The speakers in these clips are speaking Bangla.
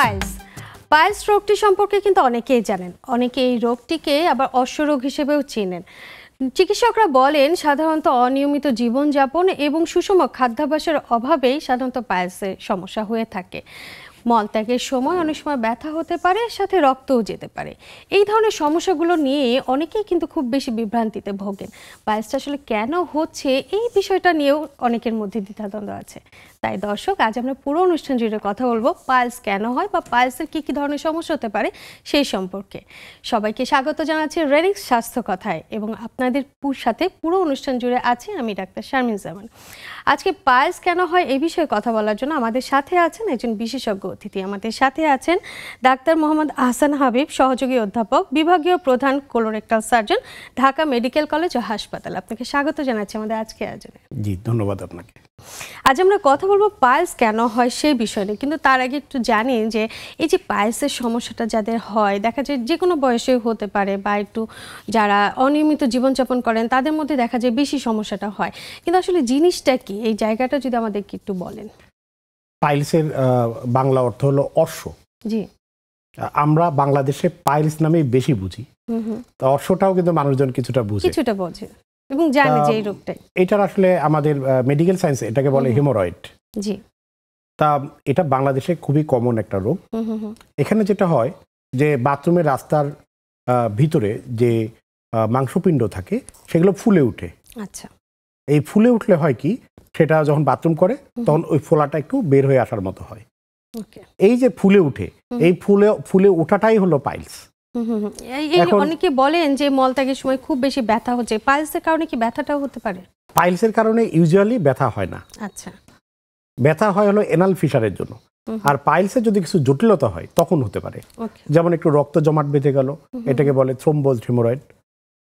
পাইলস পাইলস রোগটি সম্পর্কে কিন্তু অনেকেই জানেন, অনেকে এই রোগটিকে আবার অশ্বরোগ হিসেবেও চেনেন। চিকিৎসকরা বলেন সাধারণত অনিয়মিত জীবনযাপন এবং সুষম খাদ্যাভ্যাসের অভাবেই সাধারণত পাইলসের সমস্যা হয়ে থাকে। মলত্যাগের সময় অনেক সময় ব্যথা হতে পারে, সাথে রক্তও যেতে পারে। এই ধরনের সমস্যাগুলো নিয়ে অনেকেই কিন্তু খুব বেশি বিভ্রান্তিতে ভোগেন। পাইলসটা আসলে কেন হচ্ছে এই বিষয়টা নিয়েও অনেকের মধ্যে দ্বিধাদ্বন্দ্ব আছে। তাই দর্শক, আজ আমরা পুরো অনুষ্ঠান জুড়ে কথা বলবো পাইলস কেন হয় বা পাইলসের কী কী ধরনের সমস্যা হতে পারে সেই সম্পর্কে। সবাইকে স্বাগত জানাচ্ছি রেনিক্স স্বাস্থ্য কথায় এবং আপনাদের সাথে পুরো অনুষ্ঠান জুড়ে আছি আমি ডাক্তার শারমিন জামান। আজকে পাইলস কেন হয় এই বিষয়ে কথা বলার জন্য আমাদের সাথে আছেন একজন বিশেষজ্ঞ অতিথি। আমাদের সাথে আছেন ডাক্তার মোহাম্মদ আহসান হাবিব, সহযোগী অধ্যাপক, বিভাগীয় প্রধান colorectal surgeon, Dhaka medical college ও হাসপাতাল। আপনাকে স্বাগত জানাচ্ছি আমাদের আজকে আয়োজনে। জি, ধন্যবাদ আপনাকে। আজ আমরা কথা বলবো পাইলস কেন হয় সেই বিষয়ে, কিন্তু তার আগে একটু জানি যে এই যে পাইলসের সমস্যাটা যাদের হয়, দেখা যায় যে কোনো বয়সে হতে পারে বা একটু যারা অনিয়মিত জীবনযাপন করেন তাদের মধ্যে দেখা যায় বেশি সমস্যাটা হয়, কিন্তু আসলে জিনিসটা কি, এই জায়গাটা যদি আমাদেরকে একটু বলেন। পাইলসের বাংলা অর্থ হলো অশ্ব। জি, আমরা বাংলাদেশে পাইলস নামেই বেশি বুঝি, তো অশ্বটাও কিন্তু মানুষজন কিছুটা বোঝে এবং জানে যে এই রোগটা। এটার আসলে আমাদের মেডিকেল সায়েন্সে এটাকে বলে হেমোরয়েড। জি, তা এটা বাংলাদেশে খুবই কমন একটা রোগ। এখানে যেটা হয় যে বাথরুমের রাস্তার ভিতরে যে মাংসপিণ্ড থাকে সেগুলো ফুলে উঠে। আচ্ছা, এই ফুলে উঠলে হয় কি, সেটা যখন বাথরুম করে তখন ওই ফোলাটা একটু বের হয়ে আসার মতো হয়। এই যে ফুলে উঠে, এই ফুলে ওঠাটাই হলো পাইলস। অনেকে বলেন যে মলত্যাগের সময় খুব বেশি ব্যথা হচ্ছে, পাইলসের কারণে কি ব্যথাটাও হতে পারে? পাইলসের কারণে ইউজুয়ালি ব্যথা হয় না। আচ্ছা, ব্যথা হয় হলো এনাল ফিশারের জন্য। আর পাইলসের যদি কিছু জটিলতা হয় তখন হতে পারে, যেমন একটু রক্ত জমাট বেঁধে গেল, এটাকে বলে থ্রোম্বোজড হেমোরয়েড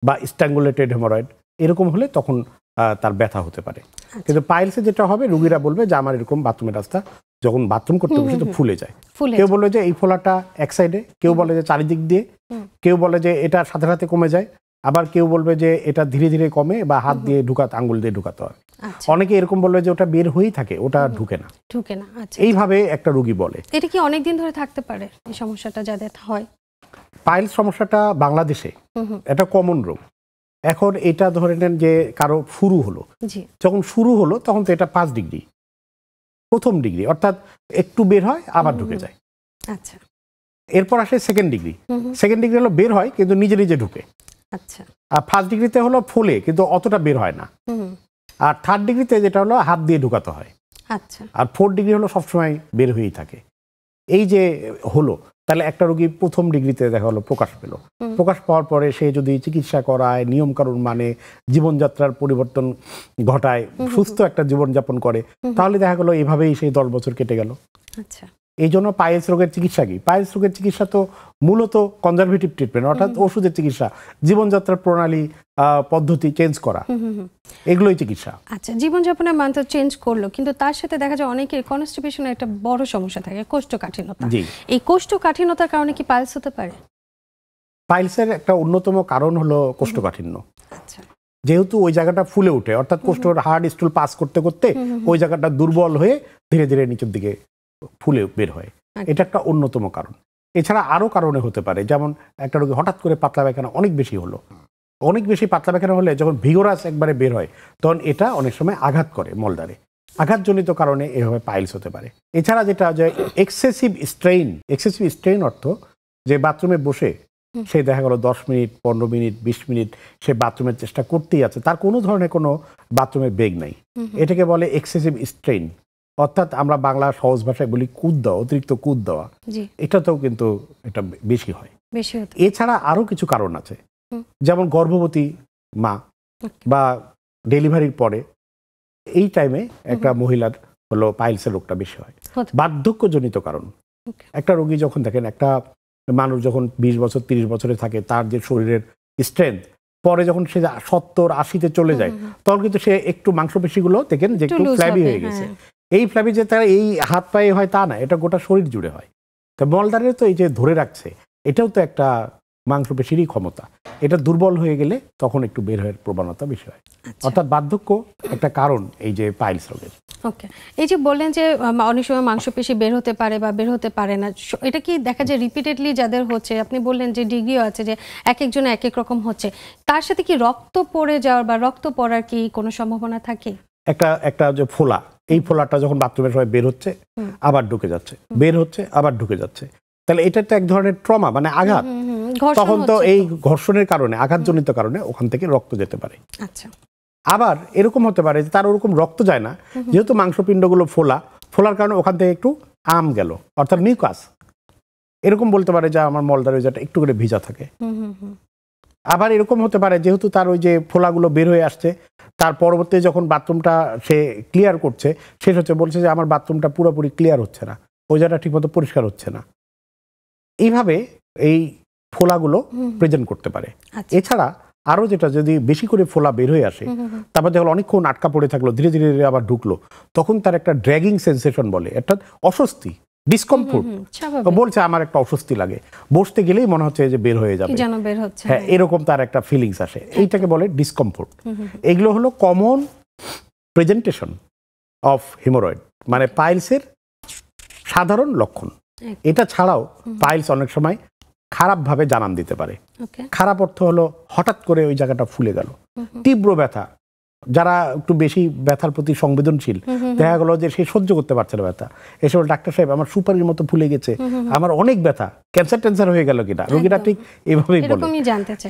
বা স্ট্র্যাঙ্গুলেটেড হেমোরয়েড। এরকম হলে তখন তার ব্যথা হতে পারে। কিন্তু পাইলসে যেটা হবে, রুগীরা বলবে যে আমার এরকম বাথরুমের রাস্তা যখন বাথরুম করতে বসে তো ফুলে যায়। কেউ বলে যে এই ফোলাটা এক সাইডে, কেউ বলে যে চারিদিক দিয়ে, কেউ বলে যে এটা সাথে সাথে কমে যায়, আবার কেউ বলবে যে এটা ধীরে ধীরে কমে বা হাত দিয়ে আঙ্গুল দিয়ে ঢুকাতে হয়। অনেকে এরকম বলবে যে ওটা বের হয়েই থাকে, ওটা ঢুকে না। এইভাবে একটা রোগী বলে। এটা কি অনেক দিন ধরে থাকতে পারে এই সমস্যাটা যাদের হয়? পাইলস সমস্যাটা বাংলাদেশে এটা কমন রোগ। এখন এটা ধরে নেন যে কারো শুরু হলো, যখন শুরু হলো তখন তো এটা 5 ডিগ্রি, প্রথম ডিগ্রি, অর্থাৎ একটু বের হয় আবার ঢুকে যায়। আচ্ছা, এরপর আসে সেকেন্ড ডিগ্রি। সেকেন্ড ডিগ্রি হলো বের হয় কিন্তু নিজে নিজে ঢুকে। আচ্ছা, আর ফার্স্ট ডিগ্রিতে হলো ফোলে কিন্তু অতটা বের হয় না। আর থার্ড ডিগ্রিতে যেটা হলো হাত দিয়ে ঢুকাতে হয়। আচ্ছা, আর ফোর্থ ডিগ্রি হলো সবসময় বের হয়েই থাকে। এই যে হলো, তাহলে একটা রোগী প্রথম ডিগ্রিতে দেখা হলো প্রকাশ পেল। প্রকাশ পাওয়ার পরে সে যদি চিকিৎসা করায়, নিয়মকানুন মানে, জীবনযাত্রার পরিবর্তন ঘটায়, সুস্থ একটা জীবনযাপন করে, তাহলে দেখা গেলো এভাবেই সেই 10 বছর কেটে গেল। আচ্ছা, এই জন্য পাইলস রোগের চিকিৎসা কি? পাইলস রোগের চিকিৎসা তো মূলত কনজারভেটিভ ট্রিটমেন্ট, অর্থাৎ ওষুধের চিকিৎসা, জীবনযাত্রার প্রণালী পদ্ধতি চেঞ্জ করা, এগুলোই চিকিৎসা। আচ্ছা, জীবনযাপনের মান তো চেঞ্জ করলো, কিন্তু তার সাথে দেখা যায় অনেকের কনস্টিপেশনের একটা বড় সমস্যা থাকে, কোষ্ঠকাঠিন্যতা। এই কোষ্ঠকাঠিন্যতার কারণে কি পাইলস হতে পারে? পাইলসের একটা অন্যতম কারণ হলো কোষ্ঠকাঠিন্য। আচ্ছা, যেহেতু ওই জায়গাটা ফুলে ওঠে, অর্থাৎ কোষ্ঠর হার্ড স্টুল পাস করতে করতে ওই জায়গাটা দুর্বল হয়ে ধীরে ধীরে নিচের দিকে ফুলে বের হয়, এটা একটা অন্যতম কারণ। এছাড়া আরো কারণে হতে পারে, যেমন একটা রোগী হঠাৎ করে পাতলা পায়খানা অনেক বেশি হলো, অনেক বেশি পাতলা পায়খানা হলে যখন ভিগোরাস একবারে বের হয় তখন এটা অনেক সময় আঘাত করে মলদ্বারে, আঘাতজনিত কারণে এভাবে পাইলস হতে পারে। এছাড়া যেটা যে এক্সেসিভ স্ট্রেইন অর্থ যে বাথরুমে বসে সে দেখা গেল 10 মিনিট, 15 মিনিট, 20 মিনিট সে বাথরুমের চেষ্টা করতেই আছে, তার কোনো ধরনের কোনো বাথরুমের বেগ নাই, এটাকে বলে এক্সেসিভ স্ট্রেইন, অর্থাৎ আমরা বাংলা সহজ ভাষায় বলি কুদ দেওয়া, অতিরিক্ত কুদ দেওয়া। এটাতেও কিন্তু এটা বেশি হয়। এছাড়া আরো কিছু কারণ আছে, যেমন গর্ভবতী মা বা ডেলিভারির পরে এই টাইমে একটা মহিলার হলো পাইলসের রোগটা বেশি হয়। বার্ধক্যজনিত কারণ, একটা রোগী যখন দেখেন, একটা মানুষ যখন 20 বছর 30 বছরে থাকে, তার যে শরীরের স্ট্রেংথ, পরে যখন সে 70-80-তে চলে যায় তখন কিন্তু সে একটু মাংসপেশিগুলো দেখেন যে একটু ফ্ল্যাবি হয়ে গেছে। এই ফ্ল্যাবি যে তারা এই হাত পায়ে হয় তা না, এটা গোটা শরীর জুড়ে হয়। তো মলদ্বারে তো এই যে ধরে রাখছে, এটাও তো একটা মাংসপেশিরই ক্ষমতা। এটা দুর্বল হয়ে গেলে তখন একটু বের হওয়ার প্রবণতা বেশি হয়। অর্থাৎ বার্ধক্য একটা কারণ এই যে পাইলস রোগের। ওকে, এই যে বললেন যে অনেক সময় মাংসপেশি বের হতে পারে বা বের হতে পারে না, এটা কি দেখা যায় রিপিটেডলি যাদের হচ্ছে? আপনি বললেন যে ডিগ্রিও আছে, যে এক একজনে এক এক রকম হচ্ছে, তার সাথে কি রক্ত পড়ে যাওয়ার বা রক্ত পড়ার কি কোনো সম্ভাবনা থাকে? একটা যে ফোলা, এই ফোলাটা যখন বাথরুমের সময় বের হচ্ছে আবার ঢুকে যাচ্ছে, বের হচ্ছে আবার ঢুকে যাচ্ছে, তাহলে এটা তো এক ধরনের ট্রমা, মানে আঘাত। তখন তো এই ঘর্ষণের কারণে, আঘাতজনিত কারণে ওখান থেকে রক্ত যেতে পারে। আচ্ছা, আবার এরকম হতে পারে যে তার ওরকম রক্ত যায় না, যেহেতু মাংসপিণ্ডগুলো ফোলার কারণে ওখান থেকে একটু গেল, অর্থাৎ মিউকাস। এরকম বলতে পারে যে আমার মলদার একটু করে ভিজা থাকে। আবার এরকম হতে পারে যেহেতু তার ওই যে ফোলাগুলো বের হয়ে আসছে, তার পরবর্তী যখন বাথরুমটা সে ক্লিয়ার করছে, শেষ হচ্ছে, বলছে যে আমার বাথরুমটা পুরোপুরি ক্লিয়ার হচ্ছে না, ওই জায়গাটা ঠিকমতো পরিষ্কার হচ্ছে না। এইভাবে এই ফোলাগুলো প্রেজেন্ট করতে পারে। এছাড়া আরো যেটা, যদি বেশি করে ফোলা বের হয়ে আসে, তারপর যখন অনেকক্ষণ আটকা পড়ে থাকলো, ধীরে ধীরে আবার ঢুকলো, তখন তার একটা ড্র্যাগিং সেন্সেশন বলে, একটা অস্বস্তি, ডিসকমফোর্ট, বলছে আমার একটা অস্বস্তি লাগে, বসতে গেলেই মনে হচ্ছে যে বের হয়ে যাবে, হ্যাঁ, এরকম তার একটা ফিলিংস আসে, এইটাকে বলে ডিসকমফোর্ট। এগুলো হলো কমন প্রেজেন্টেশন অফ হিমোরয়েড, মানে পাইলসের সাধারণ লক্ষণ। এটা ছাড়াও পাইলস অনেক সময় খারাপভাবে জানান দিতে পারে। খারাপ অর্থ হলো হঠাৎ করে ওই জায়গাটা ফুলে গেল, তীব্র ব্যথা, যারা একটু বেশি ব্যথার প্রতি সংবেদনশীল, দেখা গেল যে সে সহ্য করতে পারছে না ব্যথা, এসব ডাক্তার সাহেব আমার সুপারির মতো ফুলে গেছে, আমার অনেক ব্যথা, ক্যান্সার হয়ে গেল কিনা, রোগীরা ঠিক এভাবেই বলে।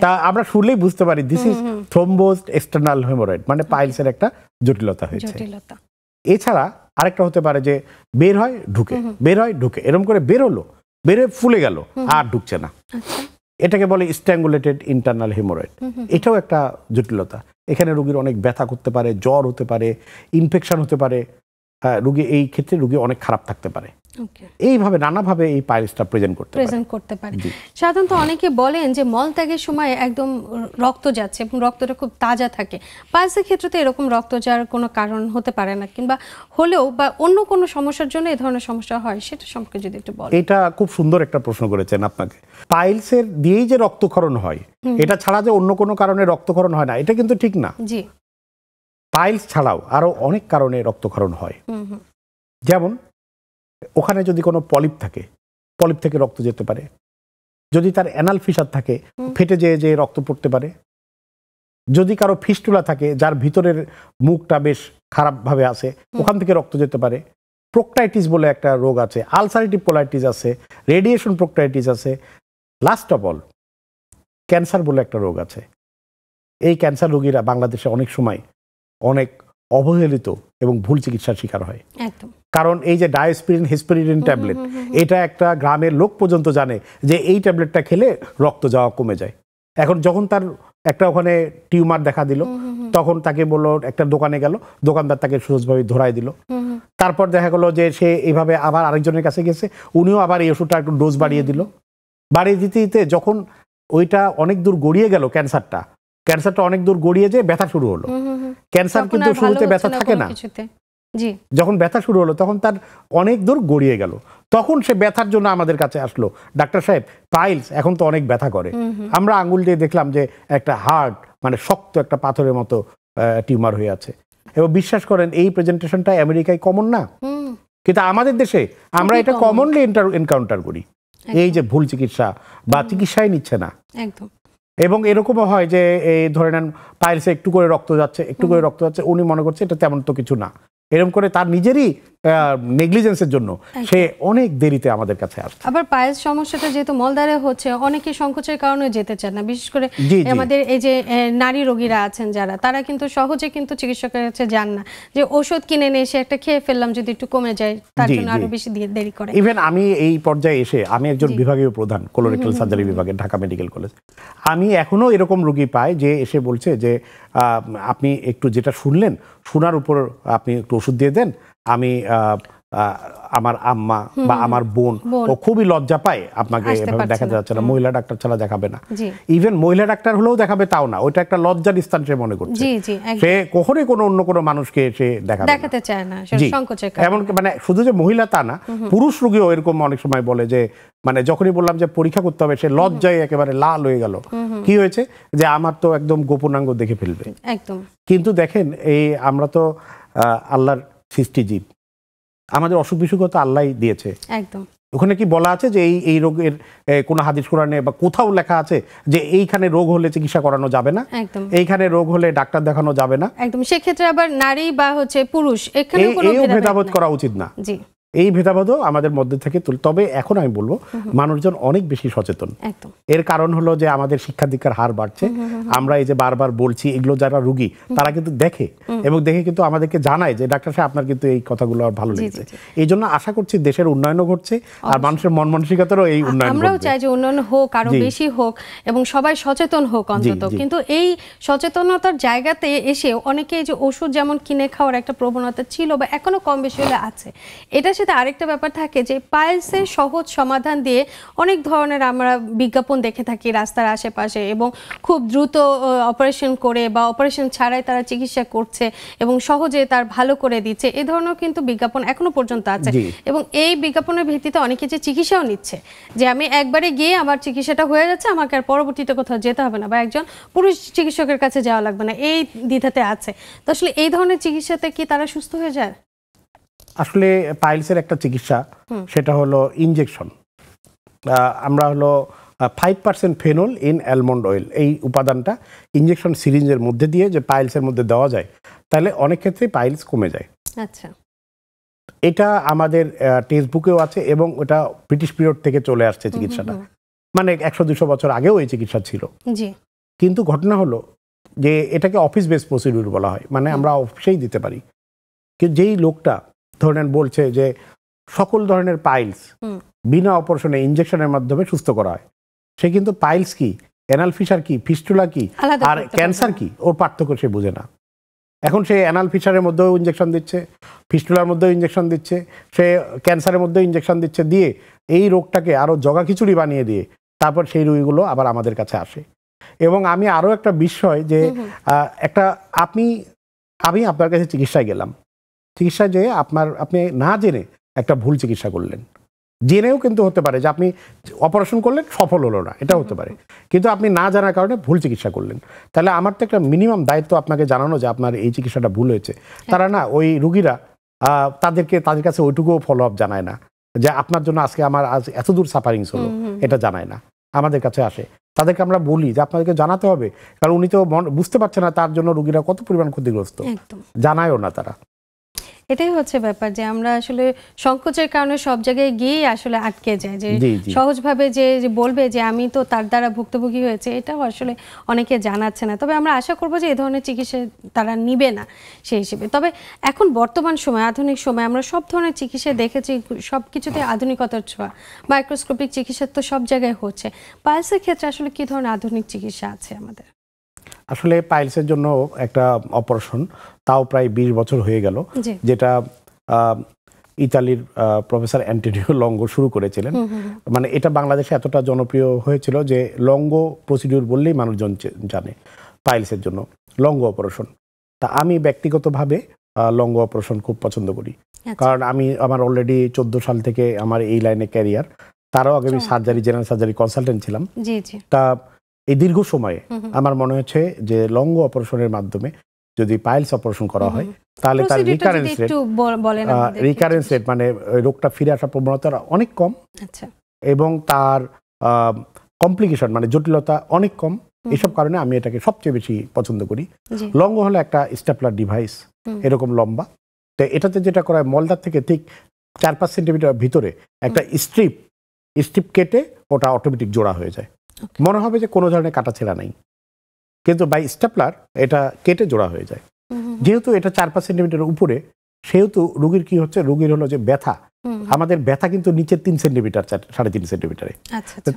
তা আমরা শুনলেই বুঝতে পারি দিস ইজ থ্রম্বোজড এক্সটার্নাল হেমোরয়েড, মানে পাইলসের একটা জটিলতা হয়েছে। এছাড়া আরেকটা হতে পারে যে বের হয় ঢুকে, বের হয় ঢুকে, এরকম করে বের হলো, বেরে ফুলে গেল, আর ঢুকছে না, এটাকে বলে স্ট্র্যাঙ্গুলেটেড ইন্টারনাল হেমোরয়েড। এটাও একটা জটিলতা। এখানে রোগীর অনেক ব্যথা করতে পারে, জ্বর হতে পারে, ইনফেকশন হতে পারে, রোগী এই ক্ষেত্রে রোগী অনেক খারাপ থাকতে পারে। এইভাবে নানাভাবে এই পাইলসটা প্রেজেন্ট করতে পারে। সাধারণত অনেকে বলেন যে মলত্যাগের সময় একদম রক্ত যাচ্ছে এবং রক্তটা খুব তাজা থাকে। পাইলসের ক্ষেত্রে তো এরকম রক্ত যাওয়ার কোনো কারণ হতে পারে না, কিংবা হলেও বা অন্য কোনো সমস্যার জন্য এই ধরনের সমস্যা হয়, সেটা সম্পর্কে যদি একটু বলেন। এটা খুব সুন্দর একটা প্রশ্ন করেছেন আপনাকে। পাইলসের দিয়েই যে রক্তক্ষরণ হয়, এটা ছাড়া যে অন্য কোনো কারণে রক্তক্ষরণ হয় না, এটা কিন্তু ঠিক না। জি, পাইলস ছাড়াও আরো অনেক কারণে রক্তক্ষরণ হয়। যেমন ওখানে যদি কোনো পলিপ থাকে, পলিপ থেকে রক্ত যেতে পারে। যদি তার অ্যানাল ফিসার থাকে, ফেটে যে রক্ত পড়তে পারে। যদি কারো ফিস্টুলা থাকে, যার ভিতরের মুখটা বেশ খারাপভাবে আছে, ওখান থেকে রক্ত যেতে পারে। প্রোক্টাইটিস বলে একটা রোগ আছে, আলসারেটিভ কোলাইটিস আছে, রেডিয়েশন প্রোক্টাইটিস আছে, লাস্ট অফ অল ক্যান্সার বলে একটা রোগ আছে। এই ক্যান্সার রোগীরা বাংলাদেশে অনেক সময় অনেক অবহেলিত এবং ভুল চিকিৎসার শিকার হয়। কারণ এই যে ডায়োস্পিরিন হেসপেরিন ট্যাবলেট, এটা একটা গ্রামের লোক পর্যন্ত জানে যে এই ট্যাবলেটটা খেলে রক্ত যাওয়া কমে যায়। এখন যখন তার একটা ওখানে টিউমার দেখা দিল, তখন তাকে বললো, একটা দোকানে গেল, দোকানদার তাকে সহজভাবে ধরাই দিল। তারপর দেখা গেল যে সে এইভাবে আবার আরেকজনের কাছে গেছে, উনিও আবার এই ওষুধটা একটু ডোজ বাড়িয়ে দিল। বাড়িয়ে দিতে দিতে যখন ওইটা অনেক দূর গড়িয়ে গেল, ক্যান্সারটা অনেক দূর গড়িয়ে যেয়ে ব্যথা শুরু হলো। ক্যান্সার কিন্তু শুরুতে ব্যথা থাকে না, যখন ব্যথা শুরু হলো তখন তার অনেক দূর গড়িয়ে গেল, তখন সে ব্যথার জন্য আমাদের কাছে আসলো, ডাক্তার সাহেব পাইলস এখন তো অনেক ব্যথা করে। আমরা আঙ্গুল দিয়ে দেখলাম যে একটা হার্ড, মানে শক্ত একটা পাথরের মতো টিউমার হয়ে আছে। এবং বিশ্বাস করেন এই প্রেজেন্টেশনটা আমেরিকায় কমন না, কিন্তু আমাদের দেশে আমরা এটা কমনলি এনকাউন্টার করি, এই যে ভুল চিকিৎসা বা চিকিৎসাই নিচ্ছে না। এবং এরকমও হয় যে এই ধরে নেন পাইলসে একটু করে রক্ত যাচ্ছে, উনি মনে করছে এটা তেমন তো কিছু না, এরকম করে তার নিজেরই নেগলিজেন্সের জন্য সে অনেক দেরিতে আমাদের কাছে আসে। আবার পাইলস সমস্যাটা যেহেতু মলদ্বারে হচ্ছে, অনেকে সংকোচের কারণে যেতে চান না, বিশেষ করে আমাদের এই যে নারী রোগীরা আছেন যারা, তারা কিন্তু সহজে কিন্তু চিকিৎসকের কাছে যান না, যে ওষুধ কিনে নিয়ে এসে একটা খেয়ে ফেললাম, যদি একটু কমে যায়, তার জন্য আরো বেশি দেরি করে। ইভেন আমি এই পর্যায়ে এসে, আমি একজন বিভাগীয় প্রধান কোলোরেক্টাল সার্জারি বিভাগে, ঢাকা মেডিকেল কলেজ, আমি এখনো এরকম রোগী পাই যে এসে বলছে যে আপনি একটু যেটা শুনলেন, শোনার উপর আপনি একটু ওষুধ দিয়ে দেন, আমি আমার আম্মা বা আমার বোন ও খুবই লজ্জা পায় আপনাকে এভাবে দেখাতে যাচ্ছে না, মহিলা ডাক্তার ছাড়া দেখাবে না। ইভেন মহিলা ডাক্তার হলেও দেখাবে তাও না, ওইটা একটা লজ্জার স্থান সে মনে করছে। সে কখনোই কোনো অন্য কোনো মানুষকে সে দেখাতে চায় না, এমন মানে শুধু যে মহিলা তা না, পুরুষ রোগীও এরকম অনেক সময় বলে যে মানে যখনই বললাম যে পরীক্ষা করতে হবে সে লজ্জায় একেবারে লাল হয়ে গেল। কি হয়েছে যে আমার তো একদম গোপনাঙ্গ দেখে ফেলবে। কিন্তু দেখেন এই আমরা তো আল্লাহর সৃষ্টি জীব, আমাদের অসুখ বিসুখ তো আল্লাহ দিয়েছে। একদম ওখানে কি বলা আছে যে এই রোগের কোন হাদিস কোরআনে বা কোথাও লেখা আছে যে এইখানে রোগ হলে চিকিৎসা করানো যাবে না, এইখানে রোগ হলে ডাক্তার দেখানো যাবে না? একদম সেক্ষেত্রে আবার নারী বা পুরুষ এখানে কোনো ভেদাভেদ করা উচিত না। জি, এই ভেদাভেদও আমাদের মধ্যে থেকে তবে এখন আমি বলবো মানুষজন অনেক বেশি সচেতন। এর কারণ হলো যে আমাদের শিক্ষা দীক্ষার হার বাড়ছে। আমরা এই যে বারবার বলছি এগুলো যারা রোগী তারা কিন্তু দেখে এবং দেখে কিন্তু আমাদেরকে জানায় যে ডাক্তার সাহেব আপনার কিন্তু এই কথাগুলো ভালো লেগেছে। এই জন্য আশা করছি দেশের উন্নয়নও ঘটছে আর মানুষের মন মানসিকতারও এই উন্নয়ন, আমরাও চাই যে উন্নয়ন হোক, আরো বেশি হোক এবং সবাই সচেতন হোক অন্তত। কিন্তু এই সচেতনতার জায়গাতে এসে অনেকে যে ওষুধ যেমন কিনে খাওয়ার একটা প্রবণতা ছিল বা এখনো কম বেশি হলে আছে, এটা সাথে আরেকটা ব্যাপার থাকে যে পাইলসের সহজ সমাধান দিয়ে অনেক ধরনের আমরা বিজ্ঞাপন দেখে থাকি রাস্তার আশেপাশে এবং খুব দ্রুত অপারেশন করে বা অপারেশন ছাড়াই তারা চিকিৎসা করছে এবং সহজে তার ভালো করে দিচ্ছে, এই ধরনের কিন্তু বিজ্ঞাপন এখনো পর্যন্ত আছে। এবং এই বিজ্ঞাপনের ভিত্তিতে অনেকে যে চিকিৎসাও নিচ্ছে যে আমি একবারে গিয়ে আমার চিকিৎসাটা হয়ে যাচ্ছে, আমাকে আর পরবর্তীতে কোথাও যেতে হবে না বা একজন পুরুষ চিকিৎসকের কাছে যাওয়া লাগবে না, এই দ্বিধাতে আছে। তো আসলে এই ধরনের চিকিৎসাতে কি তারা সুস্থ হয়ে যায়? আসলে পাইলসের একটা চিকিৎসা সেটা হলো ইনজেকশন। আমরা হলো 5% ফেনল ইন অ্যালমন্ড অয়েল, এই উপাদানটা ইনজেকশন সিরিঞ্জের মধ্যে দিয়ে যে পাইলসের মধ্যে দেওয়া যায় তাহলে অনেক ক্ষেত্রে পাইলস কমে যায়। আচ্ছা, এটা আমাদের টেক্সট বুকেও আছে এবং ওটা ব্রিটিশ পিরিয়ড থেকে চলে আসছে চিকিৎসাটা, মানে 100-200 বছর আগেও এই চিকিৎসা ছিল। কিন্তু ঘটনা হলো যে এটাকে অফিস বেস প্রসিডিউর বলা হয়, মানে আমরা অফিসেই দিতে পারি। কিন্তু যেই লোকটা ধরেন বলছে যে সকল ধরনের পাইলস বিনা অপারেশনে ইনজেকশনের মাধ্যমে সুস্থ করা হয়, সে কিন্তু পাইলস কি, অ্যানাল ফিশার কি, ফিস্টুলা কি আর ক্যান্সার কি ওর পার্থক্য সে বোঝে না। এখন সে অ্যানাল ফিশারের মধ্যেও ইনজেকশন দিচ্ছে, ফিস্টুলার মধ্যেও ইনজেকশন দিচ্ছে, সে ক্যান্সারের মধ্যেও ইনজেকশন দিচ্ছে, দিয়ে এই রোগটাকে আরো জগা খিচুড়ি বানিয়ে দিয়ে তারপর সেই রোগীগুলো আবার আমাদের কাছে আসে। এবং আমি আরো একটা বিষয় যে আমি আপনার কাছে চিকিৎসায় গেলাম, চিকিৎসা যে আপনি না জেনে একটা ভুল চিকিৎসা করলেন, জেনেও কিন্তু হতে পারে যে আপনি অপারেশন করলেন সফল হলো না, এটা হতে পারে, কিন্তু আপনি না জানার কারণে ভুল চিকিৎসা করলেন। তাহলে আমার তো একটা মিনিমাম দায়িত্ব আপনাকে জানানো যে আপনার এই চিকিৎসাটা ভুল হয়েছে। তারা না ওই রুগীরা তাদের কাছে ওইটুকুও ফলো আপ জানায় না যে আপনার জন্য আজকে আমার আজ এত দূর সাফারিংস হলো, এটা জানায় না, আমাদের কাছে আসে। তাদেরকে আমরা বলি যে আপনাদেরকে জানাতে হবে, কারণ উনি তো বুঝতে পারছে না তার জন্য রুগীরা কত পরিমাণ ক্ষতিগ্রস্ত, জানায়ও না তারা। এটাই হচ্ছে ব্যাপার যে আমরা আসলে সংকোচের কারণে সব জায়গায় গিয়ে আসলে আটকে যায়, যে সহজভাবে যে বলবে যে আমি তো তার দ্বারা ভুক্তভোগী হয়েছে, এটাও আসলে অনেকে জানাচ্ছে না। তবে আমরা আশা করব যে এই ধরনের চিকিৎসা তারা নিবে না সেই হিসেবে। তবে এখন বর্তমান সময়, আধুনিক সময় আমরা সব ধরনের চিকিৎসা দেখেছি, সব কিছুতে আধুনিকতার ছোঁয়া, মাইক্রোস্কোপিক চিকিৎসা তো সব জায়গায় হচ্ছে। পাইলসের ক্ষেত্রে আসলে কি ধরনের আধুনিক চিকিৎসা আছে আমাদের? আসলে পাইলসের জন্য একটা অপারেশন, তাও প্রায় 20 বছর হয়ে গেল, যেটা ইতালির প্রফেসর অ্যান্টোনিও লঙ্গো শুরু করেছিলেন। মানে এটা বাংলাদেশে এতটা জনপ্রিয় হয়েছিল যে লঙ্গো প্রসিডিউর বললেই মানুষজন জানে পাইলসের জন্য লঙ্গো অপারেশন। তা আমি ব্যক্তিগতভাবে লঙ্গো অপারেশন খুব পছন্দ করি, কারণ আমার অলরেডি 14 সাল থেকে আমার এই লাইনে ক্যারিয়ার। তারও আগে আমি জেনারেল সার্জারি কনসালটেন্ট ছিলাম। তা এই দীর্ঘ সময়ে আমার মনে হচ্ছে যে লঙ্গো অপারেশনের মাধ্যমে যদি পাইলস অপারেশন করা হয় তাহলে তার রিকারেন্স রেট মানে রোগটা ফিরে আসার প্রবণতা অনেক কম, এবং তার কমপ্লিকেশন মানে জটিলতা অনেক কম। এসব কারণে আমি এটাকে সবচেয়ে বেশি পছন্দ করি। লঙ্গো হলো একটা স্টেপলার ডিভাইস, এরকম লম্বা। তো এটাতে যেটা করা হয়, মলদার থেকে ঠিক 4-5 সেন্টিমিটার ভিতরে একটা স্ট্রিপ কেটে ওটা অটোমেটিক জোড়া হয়ে যায়। মনে হবে যে কোনো ধরনের কাটাছেঁড়া নেই, কিন্তু বাই স্টেপলার এটা কেটে জোড়া হয়ে যায়। যেহেতু এটা 4-5 সেন্টিমিটারের উপরে, সেহেতু রোগীর কি হচ্ছে, রোগীর হলো যে ব্যথা, আমাদের ব্যথা কিন্তু নিচের 3 সেন্টিমিটার 3.5 সেন্টিমিটারে,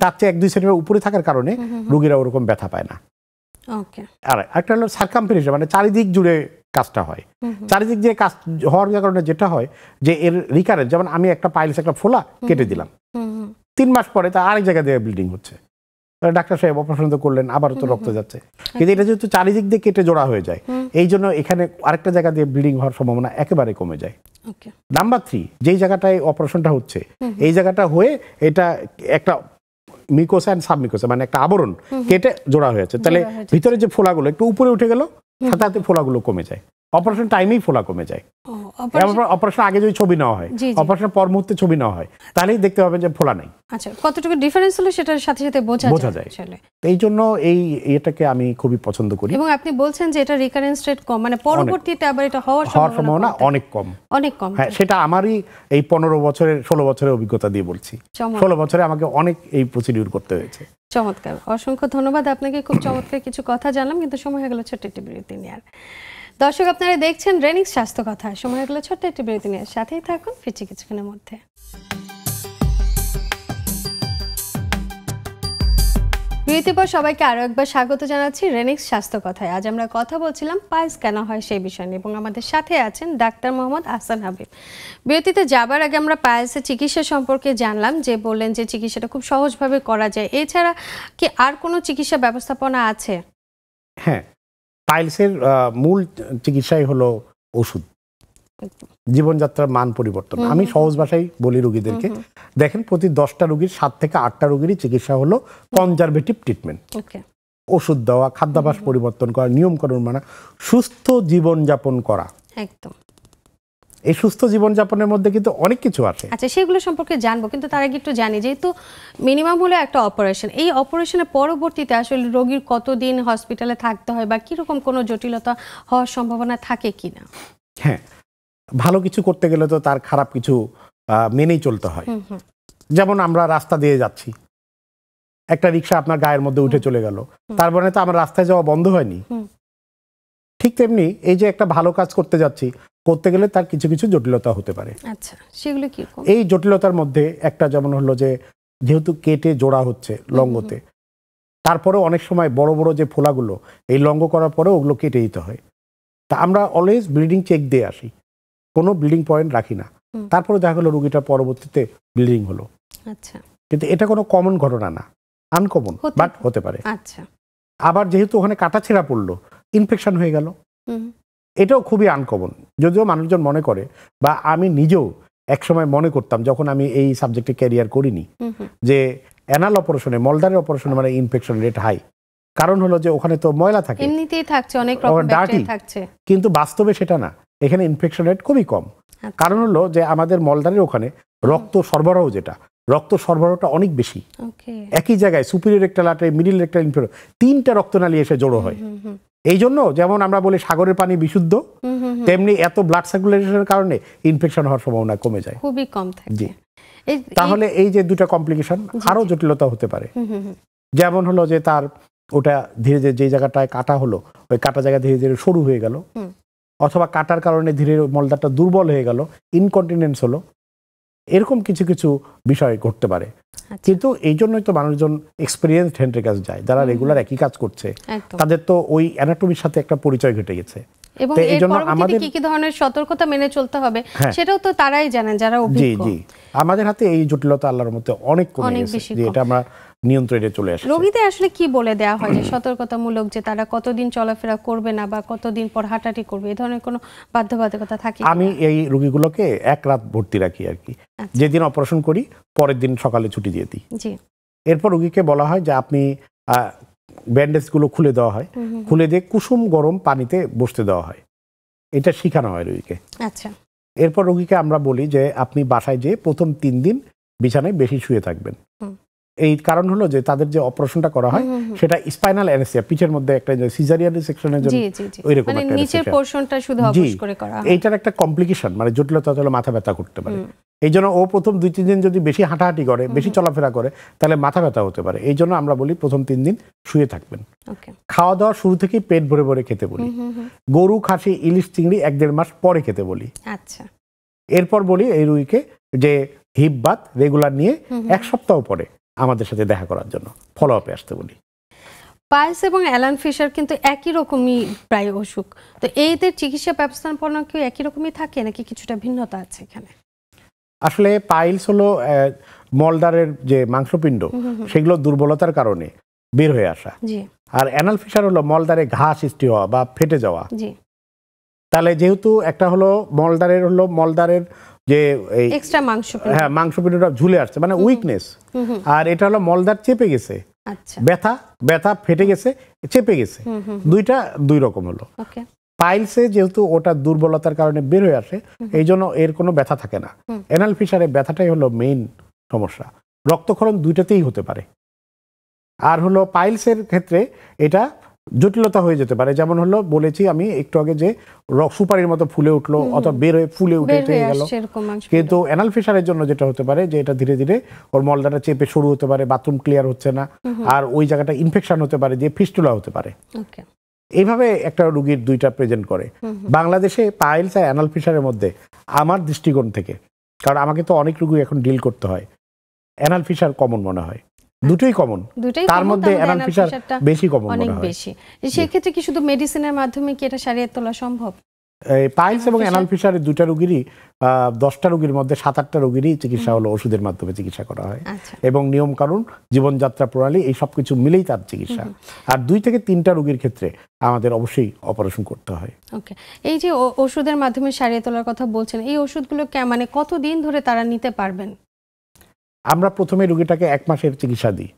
তার চেয়ে 1-2 সেন্টিমিটার উপরে থাকার কারণে রোগীরা ওরকম ব্যথা পায় না। আর একটা হলো সার্কামফারেন্স, মানে চারিদিক জুড়ে কাজটা হয়। চারিদিক দিয়ে কাজ হওয়ার কারণে যেটা হয় যে এর রিকারেন্ট, যেমন আমি একটা পাইলস একটা ফোলা কেটে দিলাম, 3 মাস পরে তার আরেক জায়গা দিয়ে ব্লিডিং হচ্ছে, ডাক্তার সাহেব অপারেশন তো করলেন, আবার তো রক্ত যাচ্ছে, কিন্তু এটা যেহেতু চারিদিক দিয়ে কেটে জোড়া হয়ে যায়, এই জন্য এখানে আরেকটা জায়গা দিয়ে ব্লিডিং হওয়ার সম্ভাবনা একেবারে কমে যায়। নাম্বার 3, যেই জায়গাটায় অপারেশনটা হচ্ছে এই জায়গাটা হয়ে এটা একটা মিকোসা এন্ড সাবমিকোসা মানে একটা আবরণ কেটে জোড়া হয়েছে, তাহলে ভিতরে যে ফোলাগুলো একটু উপরে উঠে গেল, সাথে সাথে ফোলাগুলো কমে যায়, অপারেশন টাইমেই ফোলা কমে যায়। অপারেশন আগে যদি ছবি নেওয়া হয়, অপারেশন পর মুহূর্তে ছবি নেওয়া হয়, তাহলেই দেখতে পাবেন যে ফোলা নাই। আচ্ছা, কতটুকু ডিফারেন্স হলো সেটার সাথে সাথে বোঝা যায়। এই জন্য এটাকে আমি খুবই পছন্দ করি। এবং আপনি বলছেন যে এটা রিকারেন্স রেট কম, মানে পরবর্তীতে আবার এটা হওয়ার সম্ভাবনা অনেক কম। হ্যাঁ, সেটা আমারই এই 16 বছরের অভিজ্ঞতা দিয়ে বলছি। 16 বছরে আমাকে অনেক এই প্রসিডিউর করতে হয়েছে। চমৎকার, অসংখ্য ধন্যবাদ আপনাকে, খুব চমৎকার কিছু কথা জানলাম, কিন্তু সময় হয়ে গেল ছোট্ট একটি বিরতি নেওয়ার। দর্শক, আপনারা দেখছেন রেনিক্স স্বাস্থ্য কথা, সময় হয়ে গেল ছোট্ট একটি বিরতি নেওয়ার, সাথেই থাকুন, ফিরছি কিছুক্ষণের মধ্যে। বিরতির পর সবাইকে আরো একবার স্বাগত জানাচ্ছি রেনিক্স স্বাস্থ্য কথায়। আজ আমরা কথা বলছিলাম পাইলস কেন হয় সেই বিষয় নিয়ে, এবং আমাদের সাথে আছেন ডাক্তার মোহাম্মদ আহসান হাবিব। বিরতিতে যাবার আগে আমরা পাইলসের চিকিৎসা সম্পর্কে জানলাম, যে বললেন যে চিকিৎসাটা খুব সহজভাবে করা যায়। এছাড়া কি আর কোনো চিকিৎসা ব্যবস্থাপনা আছে? হ্যাঁ, পাইলসের মূল চিকিৎসাই হলো ওষুধ, জীবনযাত্রার মান পরিবর্তন। আমি সহজ ভাষায় বলি রোগীদেরকে, দেখেন প্রতি 10টা রোগীর 7 থেকে 8টা রোগীরই চিকিৎসা হলো কনজারভেটিভ ট্রিটমেন্ট। ওষুধ দেওয়া, খাদ্যাভ্যাস পরিবর্তন করা, নিয়মকানুন মানা, সুস্থ জীবনযাপন করা। একদম। এই সুস্থ জীবনযাপনের মধ্যে কিন্তু অনেক কিছু আছে। আচ্ছা, সেগুলো সম্পর্কে জানবো, কিন্তু তার আগে একটু জানি, যেহেতু মিনিমাম হলো একটা অপারেশন, এই অপারেশনের পরবর্তীতে আসলে রোগীর কতদিন হসপিটালে থাকতে হয় বা কিরকম কোনো জটিলতা হওয়ার সম্ভাবনা থাকে কিনা? হ্যাঁ, ভালো কিছু করতে গেলে তো তার খারাপ কিছু মেনেই চলতে হয়। যেমন আমরা রাস্তা দিয়ে যাচ্ছি, একটা রিক্সা আপনার গায়ের মধ্যে উঠে চলে গেল, তার মানে তো আমার রাস্তায় যাওয়া বন্ধ হয়নি। ঠিক তেমনি এই যে একটা ভালো কাজ করতে যাচ্ছি, করতে গেলে তার কিছু কিছু জটিলতা হতে পারে। আচ্ছা, সেগুলো কি? এই জটিলতার মধ্যে একটা যেমন হলো যে যেহেতু কেটে জোড়া হচ্ছে লঙ্গতে, তারপরে অনেক সময় বড় বড় যে ফোলাগুলো এই লঙ্গ করার পরে ওগুলো কেটে দিতে হয়। তা আমরা অলওয়েজ ব্লিডিং চেক দিয়ে আসি, কোনো ব্লিডিং পয়েন্ট রাখি না। তারপরে দেখা গেলো রোগীটার পরবর্তীতে ব্লিডিং হলো। আচ্ছা, কিন্তু এটা কোনো কমন ঘটনা না, আনকমন, বাট হতে পারে। আচ্ছা, আবার যেহেতু ওখানে কাটা ছেঁড়া পড়লো, ইনফেকশন হয়ে গেল, এটাও খুবই আনকমন। যদিও মানুষজন মনে করে, বা আমি নিজেও একসময় মনে করতাম যখন আমি এই সাবজেক্টে ক্যারিয়ার করিনি, যে অ্যানাল অপারেশনে, মলদারের অপারেশনে মানে ইনফেকশন রেট হাই। কারণ হলো যে ওখানে তো ময়লা থাকে, এমনিতেই থাকছে, অনেক রকম ব্যাকটেরিয়া থাকছে, কিন্তু বাস্তবে সেটা না, এখানে ইনফেকশন রেট খুবই কম। কারণ হলো যে আমাদের মলদারের ওখানে রক্ত সরবরাহ, যেটা রক্ত সরবরাহটা অনেক বেশি, একই জায়গায় superior rectal artery, middle rectal inferior, 3টা রক্তনালী এসে জড়ো হয়। এই জন্য যেমন আমরা বলি সাগরের পানি বিশুদ্ধ, তেমনি এত ব্লাড সার্কুলেশনের কারণে ইনফেকশন হওয়ার সম্ভাবনা কমে যায়, খুবই কম থাকে। জি, তাহলে এই যে দুটা কমপ্লিকেশন, আরো জটিলতা হতে পারে। যেমন হলো যে তার ওটা ধীরে ধীরে যে জায়গাটায় কাটা হলো, ওই কাটা জায়গা ধীরে ধীরে সরু হয়ে গেল, অথবা কাটার কারণে ধীরে মলদারটা দুর্বল হয়ে গেল, ইনকন্টিনেন্স হলো, এরকম কিছু কিছু বিষয় ঘটতে পারে। কিন্তু এই জন্যই তো মানুষজন এক্সপেরিয়েন্সড হ্যান্ডের কাছে যায়, যারা রেগুলার একই কাজ করছে, তাদের তো ওই অ্যানাটমির সাথে একটা পরিচয় ঘটে গেছে। এবং এর পরবর্তীতে কি কি ধরনের সতর্কতা মেনে চলতে হবে সেটাও তো তারাই জানেন, যারা অভিজ্ঞ। জি জি, আমাদের হাতে এই জটিলতা আল্লাহর মধ্যে অনেক কমে গেছে, যে এটা আমরা নিয়ন্ত্রণে চলে আসছে। রোগীদের আসলে কি বলে দেওয়া হয় যে সতর্কতামূলক, যে তারা কতদিন চলাফেরা করবে না বা কতদিন পর হাঁটাহাঁটি করবে, এই ধরনের কোনো বাধ্যবাধকতা থাকে? আমি এই রোগীগুলোকে এক রাত ভর্তি রাখি আর কি। যেদিন অপারেশন করি পরের দিন সকালে ছুটি দিয়ে দিই। জি, এরপর রোগীকে বলা হয় যে আপনি ব্যান্ডেজগুলো খুলে দেওয়া হয়, খুলে দিয়ে কুসুম গরম পানিতে বসতে দেওয়া হয়, এটা শেখানো হয় রোগীকে। আচ্ছা, এরপর রোগীকে আমরা বলি যে আপনি বাসায় যেয়ে প্রথম 3 দিন বিছানায় বেশি শুয়ে থাকবেন। এই কারণ হলো যে তাদের যে অপারেশনটা করা হয় সেটা স্পাইনাল অ্যানেস্থেসিয়া, পিঠের মধ্যে একটা সিজারিয়ান সেকশনের জন্য ওইরকম একটা নিচের পোরশনটা শুধু অপারেশ করে করা হয়। এইটার একটা কমপ্লিকেশন, মানে জটিলতা হলো মাথা ব্যথা করতে পারে। এই জন্য ও প্রথম 2-3 দিন যদি বেশি হাঁটাহাঁটি করে, বেশি চলাফেরা করে, তাহলে মাথা ব্যথা হতে পারে। এই জন্য আমরা বলি প্রথম 3 দিন শুয়ে থাকবেন। খাওয়া দাওয়া শুরু থেকেই পেট ভরে ভরে খেতে বলি। গরু, খাসি, ইলিশ, চিংড়ি 1-1.5 মাস পরে খেতে বলি। আচ্ছা, এরপর বলি এই রুগীকে যে হিপ বাত রেগুলার নিয়ে 1 সপ্তাহ পরে আমাদের সাথে দেখা করার জন্য ফলো আপে আসতে বলি। পাইলস এবং অ্যালান ফিশার কিন্তু একই রকমই প্রায় অসুখ, তো এইদের চিকিৎসা ব্যবস্থাপনা কি একই রকমই থাকে নাকি কিছুটা ভিন্নতা আছে এখানে? আসলে পাইলস হলো মলদারের যে মাংসপিণ্ড সেগুলো দুর্বলতার কারণে বের হয়ে আসা, জি আর অ্যানাল ফিশার হলো মলদারে ঘা সৃষ্টি হওয়া বা ফেটে যাওয়া। জি, তাহলে যেহেতু একটা হলো মলদারের যে এই এক্সট্রা মাংসপিণ্ড, হ্যাঁ মাংসপিণ্ডটা ঝুলে আসছে মানে উইকনেস, আর এটা হলো মলদার চেপে গেছে, আচ্ছা ব্যথা ফেটে গেছে, চেপে গেছে, দুইটা দুই রকম হলো। ওকে, পাইলসে যেহেতু ওটা দুর্বলতার কারণে বের হয়ে আসে এই জন্য এর কোনো ব্যথা থাকে না। অ্যানাল ফিশারে ব্যথাটাই হলো মেইন সমস্যা, রক্তক্ষরণ দুইটাতেই হতে পারে। আর হলো পাইলসের ক্ষেত্রে এটা জটিলতা হয়ে যেতে পারে, যেমন হলো বলেছি আমি একটু আগে যে সুপারির মতো ফুলে উঠলো অথবা বের হয়ে ফুলে উঠে গেল, কিন্তু অ্যানাল ফিশারের জন্য যেটা হতে পারে যে এটা ধীরে ধীরে ওর মলদাটা চেপে শুরু হতে পারে, বাথরুম ক্লিয়ার হচ্ছে না, আর ওই জায়গাটা ইনফেকশন হতে পারে, যে ফিস্টুলা হতে পারে। এইভাবে একটা রুগীর দুইটা প্রেজেন্ট করে। বাংলাদেশে পাইলস আর অ্যানাল ফিশারের মধ্যে আমার দৃষ্টিকোণ থেকে, কারণ আমাকে তো অনেক রুগী এখন ডিল করতে হয়, অ্যানাল ফিশার কমন মনে হয়, দুটোই কমন, তার মধ্যে অ্যানাল ফিশার বেশি কমন মনে হয়। সেক্ষেত্রে কি শুধু মেডিসিনের মাধ্যমে কি এটা সারিয়ে তোলা সম্ভব? পাইলস এবং অ্যানাল ফিশারের দুইটা রুগীরই 10টা রুগীর মধ্যে 7-8টা রুগীরই চিকিৎসা হলো ওষুধের মাধ্যমে চিকিৎসা করা হয়, এবং নিয়ম কানুন, জীবনযাত্রা প্রণালী এই সব কিছু মিলেই তার চিকিৎসা। আর 2 থেকে 3টা রুগীর ক্ষেত্রে আমাদের অবশ্যই অপারেশন করতে হয়। ওকে, এই যে ওষুধের মাধ্যমে সারিয়ে তোলার কথা বলছেন, এই ওষুধগুলো মানে কতদিন ধরে তারা নিতে পারবেন? আমরা প্রথমে রোগীটাকে 1 মাসের চিকিৎসা দিই,